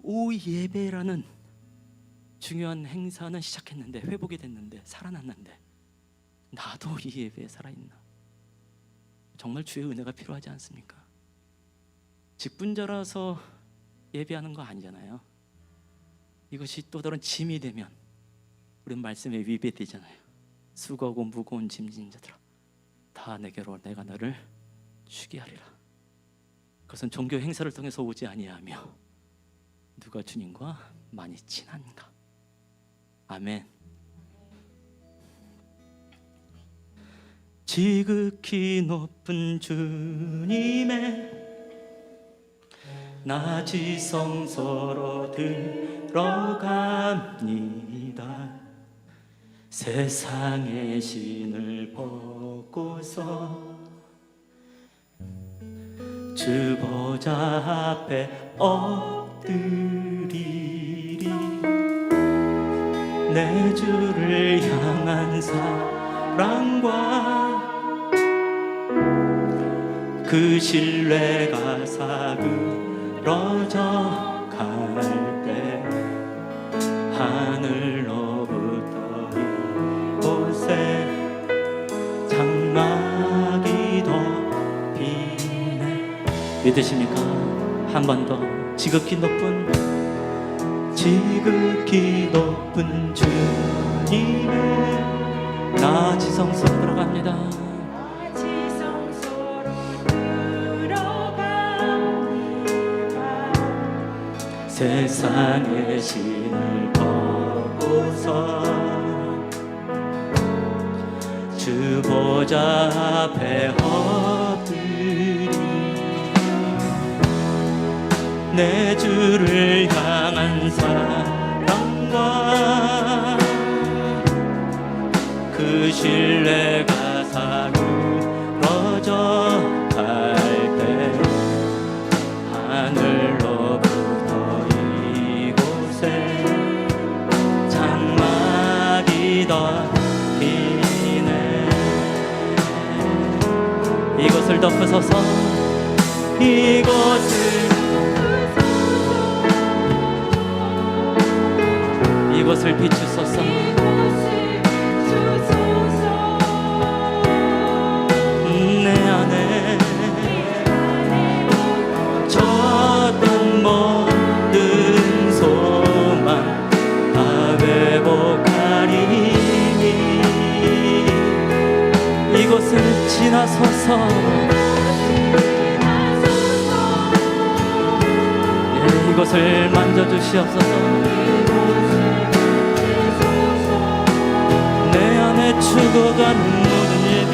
오예배라는 중요한 행사는 시작했는데, 회복이 됐는데, 살아났는데, 나도 이 예배에 살아있나? 정말 주의 은혜가 필요하지 않습니까? 직분자라서 예배하는 거 아니잖아요. 이것이 또 다른 짐이 되면 우리는 말씀에 위배되잖아요. 수고하고 무거운 짐진 자들아, 다 내게로 내가 너를 쉬게 하리라. 그것은 종교 행사를 통해서 오지 아니하며 누가 주님과 많이 친한가. 아멘. 지극히 높은 주님의 나 지성소로 들어갑니다. 세상의 신을 벗고서 주 보좌 앞에 엎드리리. 내 주를 향한 사랑과 그 신뢰가 사그러져 갈 때 하늘로부터 이곳에 장막이 덮이네. 믿으십니까? 한 번 더. 지극히 높은 주님의 나 지성소로 들어갑니다. 세상의 신을 벗고서 보좌 앞에 엎드리 내 주를 향한 사랑과 그 신뢰가 사그러져 갈 때 하늘로부터 이곳에 장막이 덮이네. 이곳을 덮으소서. 이곳을 비추소서. 내 안에 졌던 모든 소망 다 회복하리니 이곳을 지나서서 이곳을 만져주시옵소서. 내 안에 죽어가는 모든 예배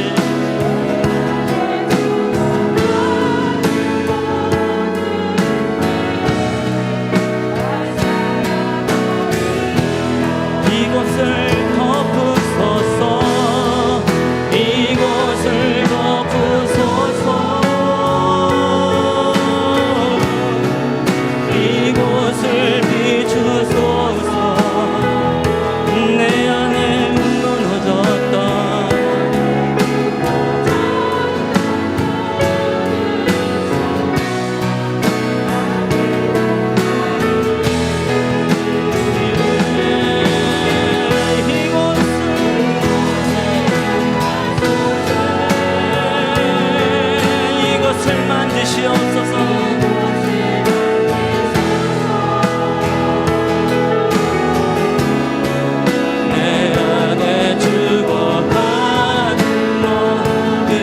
이곳을 덮으소서. 이곳을 덮으소서. 이곳을 비추소서. 내 안에 무너졌던 이곳을 만지시옵소서. 내 안에 죽어간 모든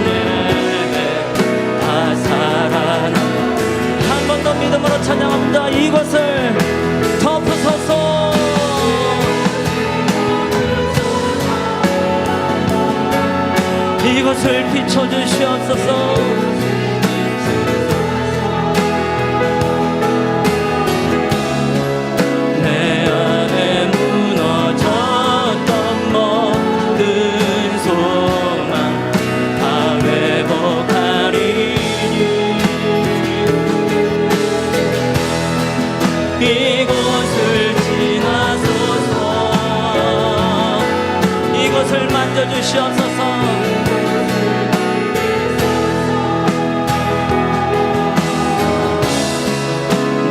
예배 다 살아나. 한 번 더 믿음으로 찬양합니다. 이곳을 덮으소서. 이곳을 비춰주시옵소서. 내 안에 무너졌던 모든 소망 다 회복하리니 이곳을 지나소서. 이곳을 만져주시옵소서.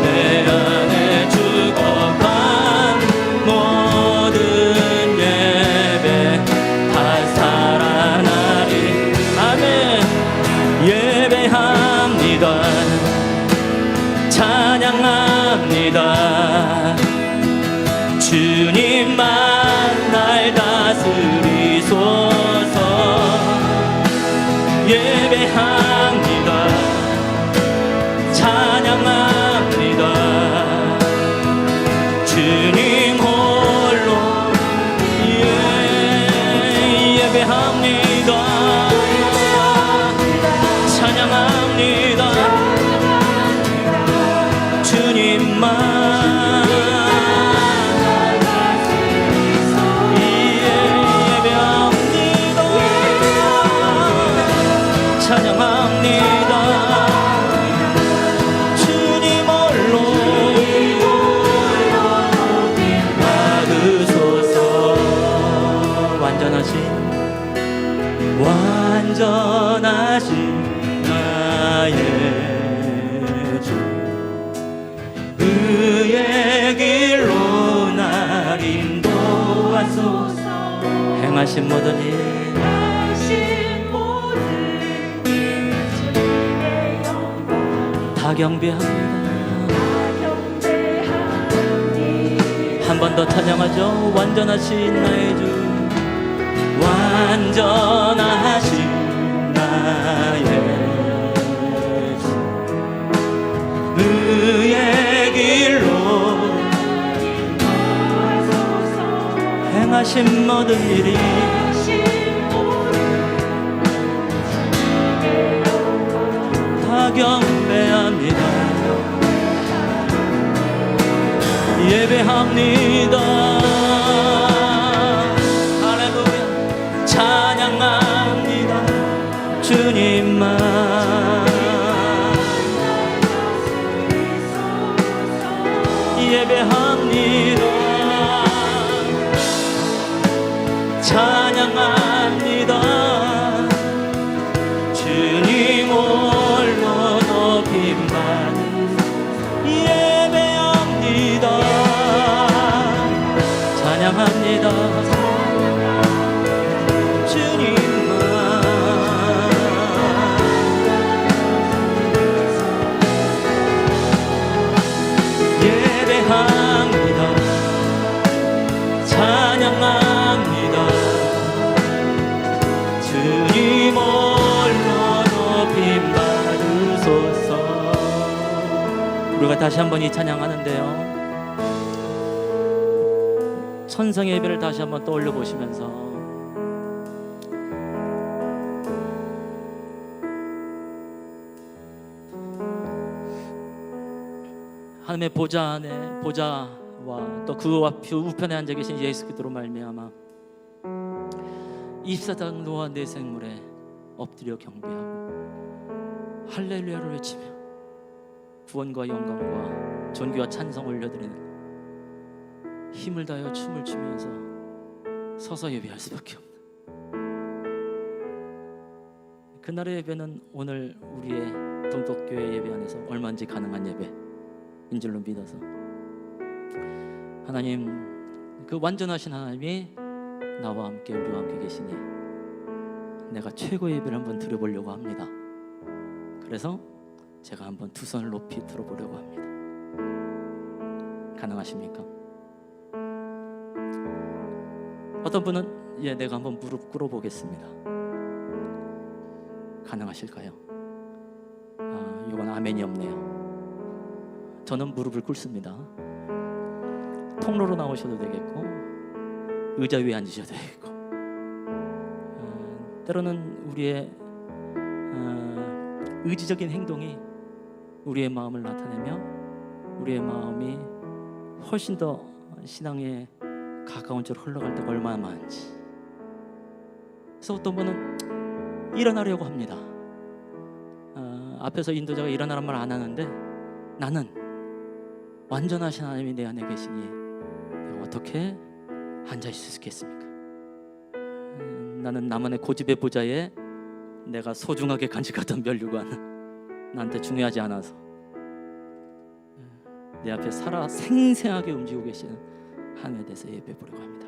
내 안에 죽어간 모든 예배 다 살아나리. 아멘. 예배합니다. 찬양합니다. 주님만 날 다스리소서. 예배합니다. 찬양합니다. 주님 홀로 예배합니다. 찬양합니다. 주님만 찬양합니다. 주님 홀로 받으소서. 완전하신 나의 주 그의 길로 날 인도하소서. 행하신 모든 일 다 경배합니다. 한 번 더 찬양하죠. 완전하신 나의 주, 완전하신 나의 주, 의의 길로 행하신 모든 일이 다 경배합니다. 예배합니다. 할렐루야. 찬양합니다. 주님만 예배합니다. 찬양합니다. 주님 홀로 높임받는 예배합니다. 찬양합니다. 주님만 예배합니다. 찬양합니다. 주님 홀로 높임받으소서. 우리가 다시 한번 이 찬양하는데요, 천성의 예배를 다시 한번 떠올려 보시면서 하나님의 보좌 안에, 보좌와 또 그 우편에 앉아 계신 예수 그리스도로 말미암아 24장 노아 내 생물에 엎드려 경배하고 할렐루야를 외치며 구원과 영광과 존귀와 찬송을 올려드리는 힘을 다하여 춤을 추면서 서서 예배할 수밖에 없는 그날의 예배는 오늘 우리의 동독교회 예배 안에서 얼마든지 가능한 예배인 줄로 믿어서 하나님, 그 완전하신 하나님이 나와 함께 우리와 함께 계시니 내가 최고의 예배를 한번 드려보려고 합니다. 그래서 제가 한번 두 손을 높이 들어보려고 합니다. 가능하십니까? 어떤 분은 내가 한번 무릎 꿇어보겠습니다. 가능하실까요? 이건 아멘이 없네요. 저는 무릎을 꿇습니다. 통로로 나오셔도 되겠고 의자 위에 앉으셔도 되겠고 때로는 우리의 의지적인 행동이 우리의 마음을 나타내며 우리의 마음이 훨씬 더 신앙에 가까운 쪽으로 흘러갈 때가 얼마나 많은지. 그래서 어떤 분은 일어나려고 합니다. 앞에서 인도자가 일어나란 말 안 하는데 나는 완전하신 하나님이 내 안에 계시니 내가 어떻게 앉아 있을 수 있겠습니까? 나는 나만의 고집의 보좌에 내가 소중하게 간직하던 면류관 나한테 중요하지 않아서 내 앞에 살아 생생하게 움직이고 계시는 하나님에 대해서 예배해 보려고 합니다.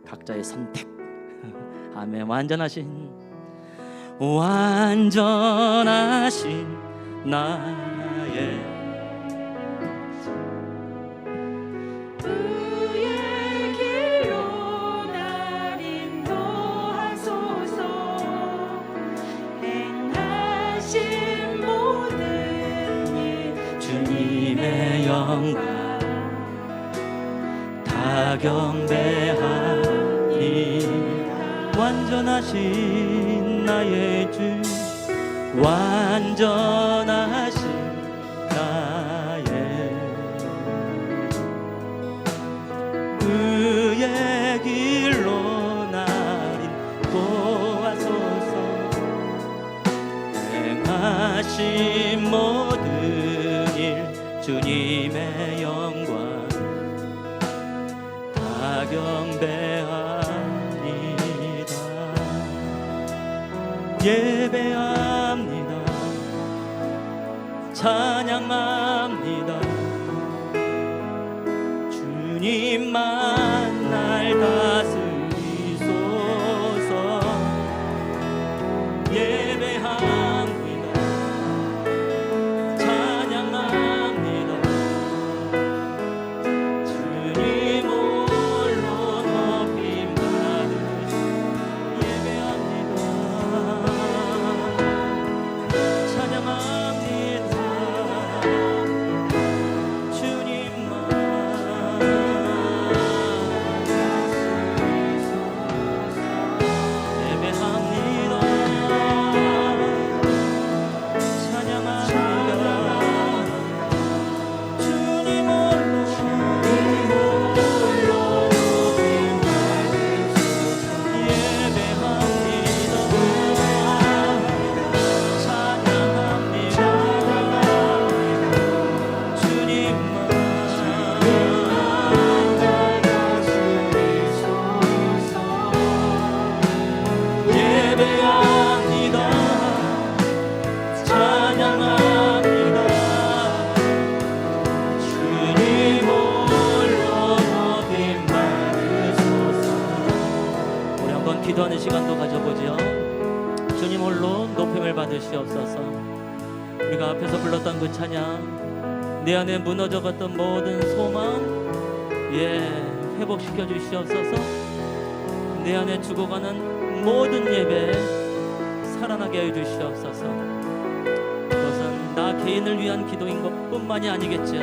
각자의 선택. 아멘. 완전하신 나의 주의 길로 날 인도하소서. 행하신 모든 일 주님의 영광 다 경배하니 완전하신 나의 주 완전하신 나의 그의 길로 날 인도하소서. 행하신 모든 일 주님의 영광 다 경배하니다. 예배합니다. 찬양합니다. 주님만 날 다스리소서. 예배합니다. 찬양합니다. 주님 홀로 높임 받으시. 예배합니다. 찬양합니다. 기도하는 시간도 가져보지요. 주님 홀로 높임을 받으시옵소서. 우리가 앞에서 불렀던 그 찬양, 내 안에 무너져갔던 모든 소망 회복시켜 주시옵소서. 내 안에 죽어가는 모든 예배 살아나게 해 주시옵소서. 그것은 나 개인을 위한 기도인 것뿐만이 아니겠죠.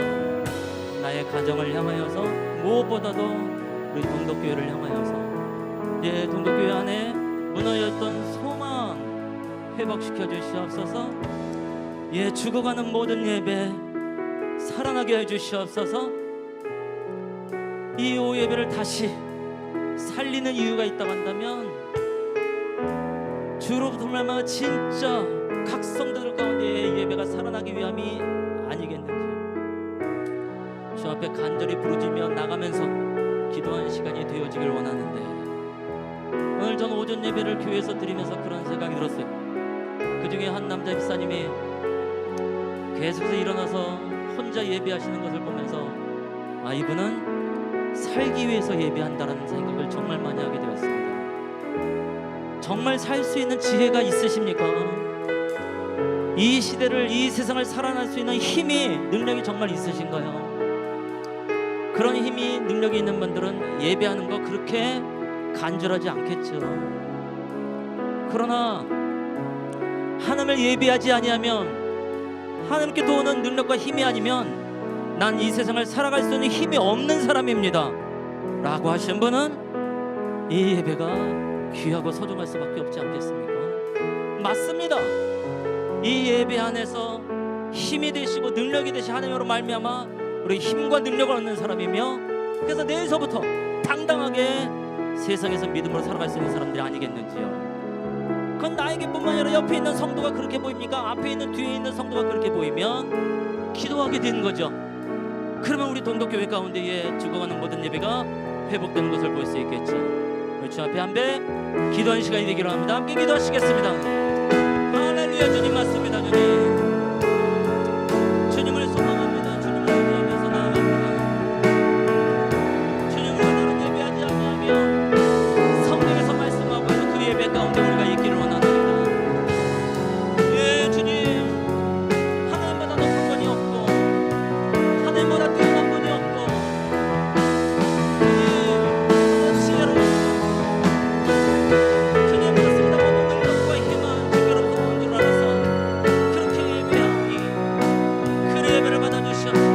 나의 가정을 향하여서 무엇보다도 우리 동덕교회를 향하여서 동덕교회 안에 무너졌던 소망 회복시켜 주시옵소서. 죽어가는 모든 예배 살아나게 해 주시옵소서. 이 오후 예배를 다시 살리는 이유가 있다고 한다면 주로부터 말미암아 진짜 각 성도들 가운데 예배가 살아나기 위함이 아니겠는지요. 주 앞에 간절히 부르짖며 나가면서 기도하는 시간이 되어지길 원하는데, 오늘 전 오전 예배를 교회에서 드리면서 그런 생각이 들었어요. 그 중에 한 남자 집사님이 계속해서 일어나서 혼자 예배하시는 것을 보면서 이분은 살기 위해서 예배한다라는 생각을 정말 많이 하게 되었습니다. 정말 살 수 있는 지혜가 있으십니까? 이 시대를, 이 세상을 살아날 수 있는 힘이, 능력이 정말 있으신가요? 그런 힘이, 능력이 있는 분들은 예배하는 거 그렇게 간절하지 않겠죠. 그러나 하나님을 예배하지 아니하면, 하나님께 도우는 능력과 힘이 아니면 난 이 세상을 살아갈 수 있는 힘이 없는 사람입니다 라고 하신 분은 이 예배가 귀하고 소중할 수밖에 없지 않겠습니까? 맞습니다. 이 예배 안에서 힘이 되시고 능력이 되시 하나님으로 말미암아 우리 힘과 능력을 얻는 사람이며, 그래서 내일서부터 당당하게 세상에서 믿음으로 살아갈 수 있는 사람들이 아니겠는지요. 그건 나에게뿐만 아니라 옆에 있는 성도가 그렇게 보입니까? 앞에 있는, 뒤에 있는 성도가 그렇게 보이면 기도하게 되는 거죠. 그러면 우리 동덕교회 가운데에 죽어가는 모든 예배가 회복되는 것을 볼 수 있겠죠. 우리 주 앞에 한배 기도하는 시간이 되기를 합니다. 함께 기도하시겠습니다. 할렐루야. 주님 맞습니다. 주님, 주님을 소망합니다. 주님을 의지하면서 나아갑니다. 주님을 나는 예배하지 아니하며 성경에서 말씀하고 있는 그 예배 가운데 우리가 있기를 원합니다. 주님, 하나님보다 높은 분이 없고 하나님보다 뛰어난 분이 없고 지혜로운 주님 그렇습니다. 모든 능력과 힘은 주께로부터 온 줄 알아서 그렇게 예배하오니 그 예배를 받아주시옵소서.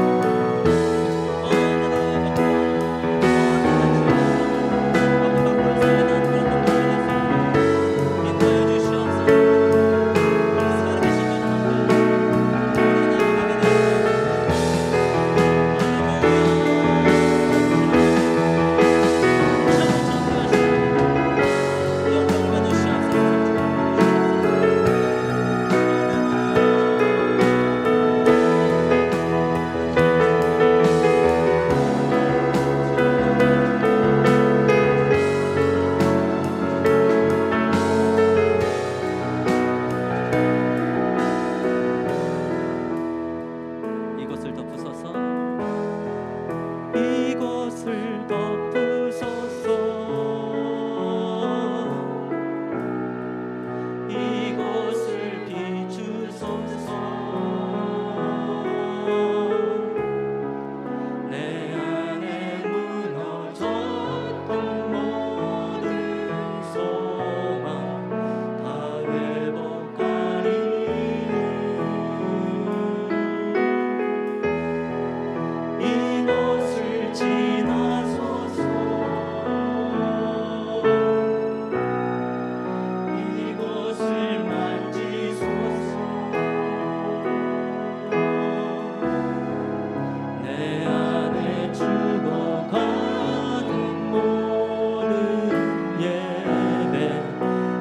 이것을 덮으소서. 이것을 덮으소서. 이것을 비추소서. 내 안에 무너졌던 모든 소망 다 회복하리. 이곳을 지나소서. 이곳을 만지소서. 내 안에 죽어가는 모든 예배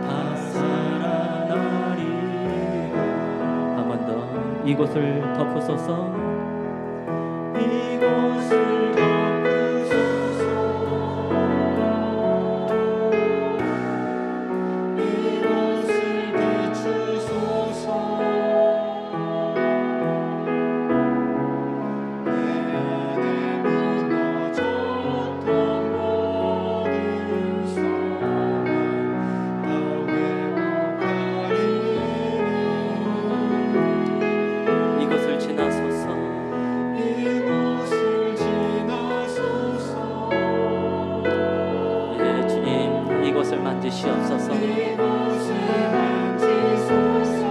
다 살아나리라. 한 번 더. 이곳을 덮으소서. 이곳을 덮으소서. 이곳을 비추소서. 내 안에 무너졌던 모든 소망 만지시옵소서. 이곳을 만지소서.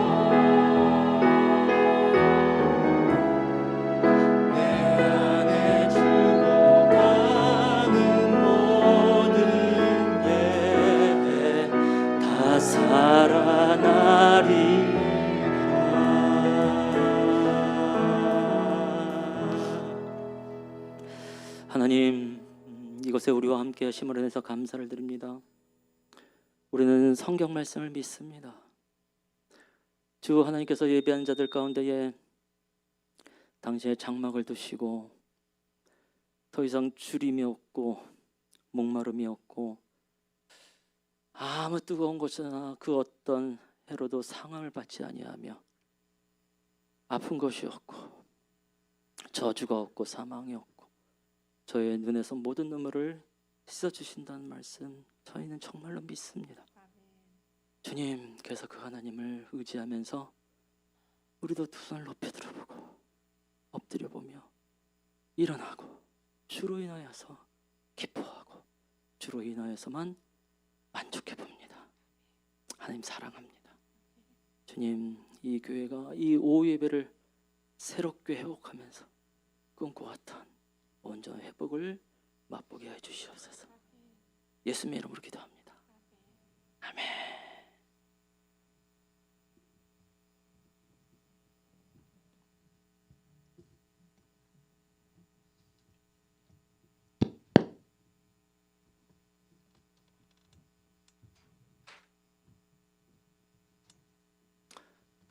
내 안에 죽어가는 모든 예배 다 살아나리라. 하나님, 이곳에 우리와 함께 하심으로 인해서 감사를 드립니다. 우리는 성경 말씀을 믿습니다. 주 하나님께서 예배한 자들 가운데에 당신의 장막을 두시고 더 이상 주림이 없고 목마름이 없고 아무 뜨거운 곳이나 그 어떤 해로도 상함을 받지 아니하며 아픈 것이 없고 저주가 없고 사망이 없고 저의 눈에서 모든 눈물을 씻어주신다는 말씀 저희는 정말로 믿습니다. 주님, 그래서 그 하나님을 의지하면서 우리도 두 손을 높이 들어보고 엎드려 보며 일어나고 주로 인하여서 기뻐하고 주로 인하여서만 만족해 봅니다. 하나님 사랑합니다. 주님, 이 교회가 이 오후 예배를 새롭게 회복하면서 꿈꿔왔던 온전한 회복을 맛보게 해 주시옵소서. 예수님의 이름으로 기도합니다. 아멘.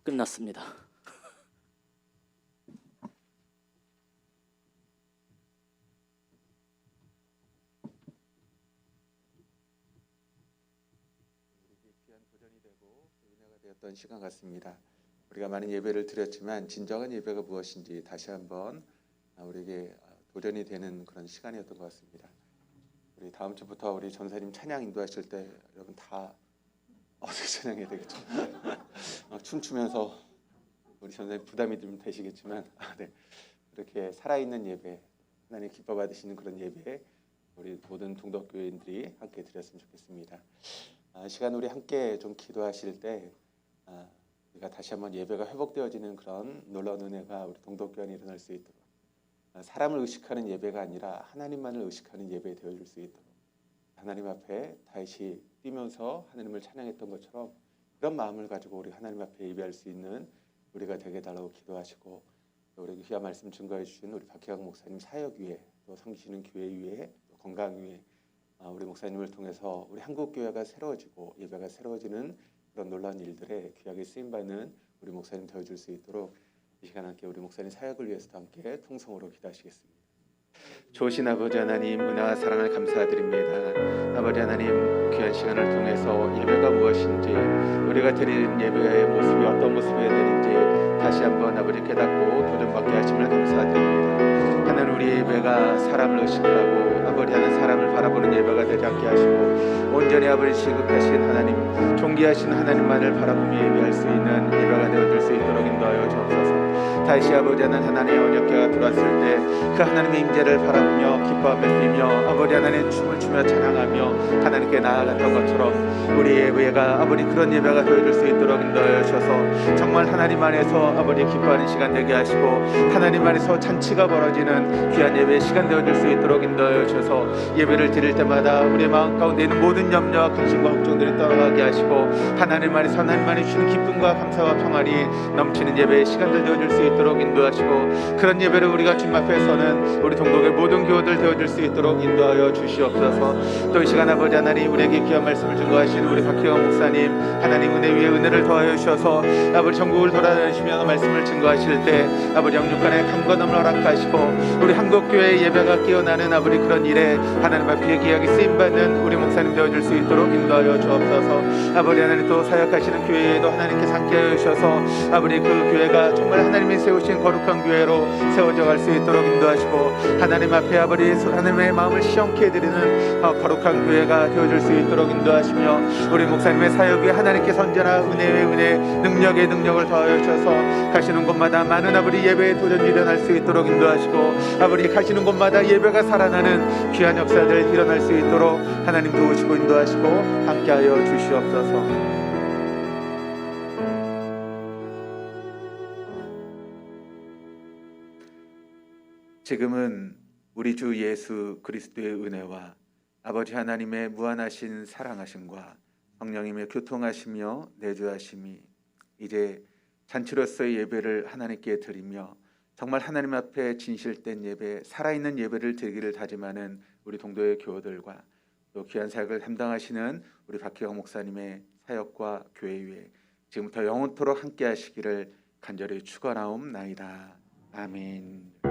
끝났습니다. 귀한 도전이 되고 은혜가 되었던 시간 같습니다. 우리가 많은 예배를 드렸지만 진정한 예배가 무엇인지 다시 한번 우리에게 도전이 되는 그런 시간이었던 것 같습니다. 우리 다음 주부터 우리 전사님 찬양 인도하실 때 여러분 다 어떻게 찬양해야 되겠죠? 춤추면서 우리 전사님 부담이 좀 되시겠지만 네. 이렇게 살아있는 예배, 하나님 기뻐 받으시는 그런 예배 우리 모든 동덕교인들이 함께 드렸으면 좋겠습니다. 시간 우리 함께 좀 기도하실 때 우리가 다시 한번 예배가 회복되어지는 그런 놀라운 은혜가 우리 동덕교회에 일어날 수 있도록 사람을 의식하는 예배가 아니라 하나님만을 의식하는 예배 되어줄 수 있도록 하나님 앞에 다시 뛰면서 하나님을 찬양했던 것처럼 그런 마음을 가지고 우리 하나님 앞에 예배할 수 있는 우리가 되게 달라고 기도하시고 우리 귀한 말씀 증거해 주신 우리 박혜강 목사님 사역 위에 또 섬기시는 교회 위에 또 건강 위에 우리 목사님을 통해서 우리 한국 교회가 새로워지고 예배가 새로워지는 그런 놀라운 일들에 귀하게 쓰임받는 우리 목사님 되어줄 수 있도록 이 시간 함께 우리 목사님 사역을 위해서도 함께 통성으로 기도하시겠습니다. 좋으신 아버지 하나님 은혜와 사랑을 감사드립니다. 아버지 하나님 귀한 시간을 통해서 예배가 무엇인지 우리가 드리는 예배의 모습이 어떤 모습이어야 되는지 다시 한번 아버지 깨닫고 도전받게 하심을 감사드립니다. 하나님 우리 예배가 사람을 의식하고 아버지 하나님 사람을 바라보는 예배가 되지 않게 하시고 온전히 아버지 지극하신 하나님 존귀하신 하나님만을 바라보며 예배할 수 있는 예배가 되어줄 수 있도록 인도하여 주옵소서. 다시 아버지 하나님의 언약궤가 들어왔을 때 그 하나님의 임재를 바라보며 기뻐하며 뛰며 아버지 하나님 춤을 추며 찬양하며 하나님께 나아갔던 것처럼 우리 예배가 아버지 그런 예배가 되어줄 수 있도록 인도하여 주셔서 정말 하나님 안에서 아버지 기뻐하는 시간 되게 하시고 하나님 안에서 잔치가 벌어지는 귀한 예배의 시간 되어줄 수 있도록 인도하여 주셔서 예배를 드릴 때마다 우리의 마음 가운데 있는 모든 염려와 근심과 걱정들이 떠나가게 하시고 하나님 안에서 하나님만이 주는 기쁨과 감사와 평안이 넘치는 예배의 시간들 되어줄 수 있도록 인도하시고 그런 예배를 우리가 주님 앞에서는 우리 동독의 모든 교우들 되어줄 수 있도록 인도하여 주시옵소서. 또 이 시간 아버지 하나님 우리에게 귀한 말씀을 증거하시는 우리 박혜영 목사님 하나님 은혜 위에 은혜를 더하여 주셔서 아버지 전국을 돌아다니시며 말씀을 증거하실 때 아버지 영육간의 강건함을 허락하시고 우리 한국교회의 예배가 깨어나는 아버지 그런 일에 하나님 앞에 귀하게 쓰임받는 우리 목사님 되어줄 수 있도록 인도하여 주옵소서. 아버지 하나님 또 사역하시는 교회에도 하나님께서 함께하여 주셔서 아버지 그 교회가 정말 하나님이 세우신 거룩한 교회로 세워져 갈 수 있도록 인도하시고 하나님 앞에 아버지 하나님의 마음을 시원케 해드리는 거룩한 교회가 되어줄 수 있도록 인도하시며 우리 목사님의 사역에 하나님께 선전한 은혜의 은혜 능력의 능력을 더하여 주셔서 가시는 곳마다 많은 아버지 예배의 도전이 일어날 수 있도록 인도하시고 아버지 가시는 곳마다 예배가 살아나는 귀한 역사들 일어날 수 있도록 하나님 도우시고 인도하시고 함께하여 주시옵소서. 지금은 우리 주 예수 그리스도의 은혜와 아버지 하나님의 무한하신 사랑하심과 성령님의 교통하시며 내주하심이 이제 잔치로서의 예배를 하나님께 드리며 정말 하나님 앞에 진실된 예배, 살아있는 예배를 드리기를 다짐하는 우리 동도의 교우들과 또 귀한 사역을 담당하시는 우리 박희영 목사님의 사역과 교회 위에 지금부터 영원토록 함께 하시기를 간절히 축원하옵나이다. 아멘.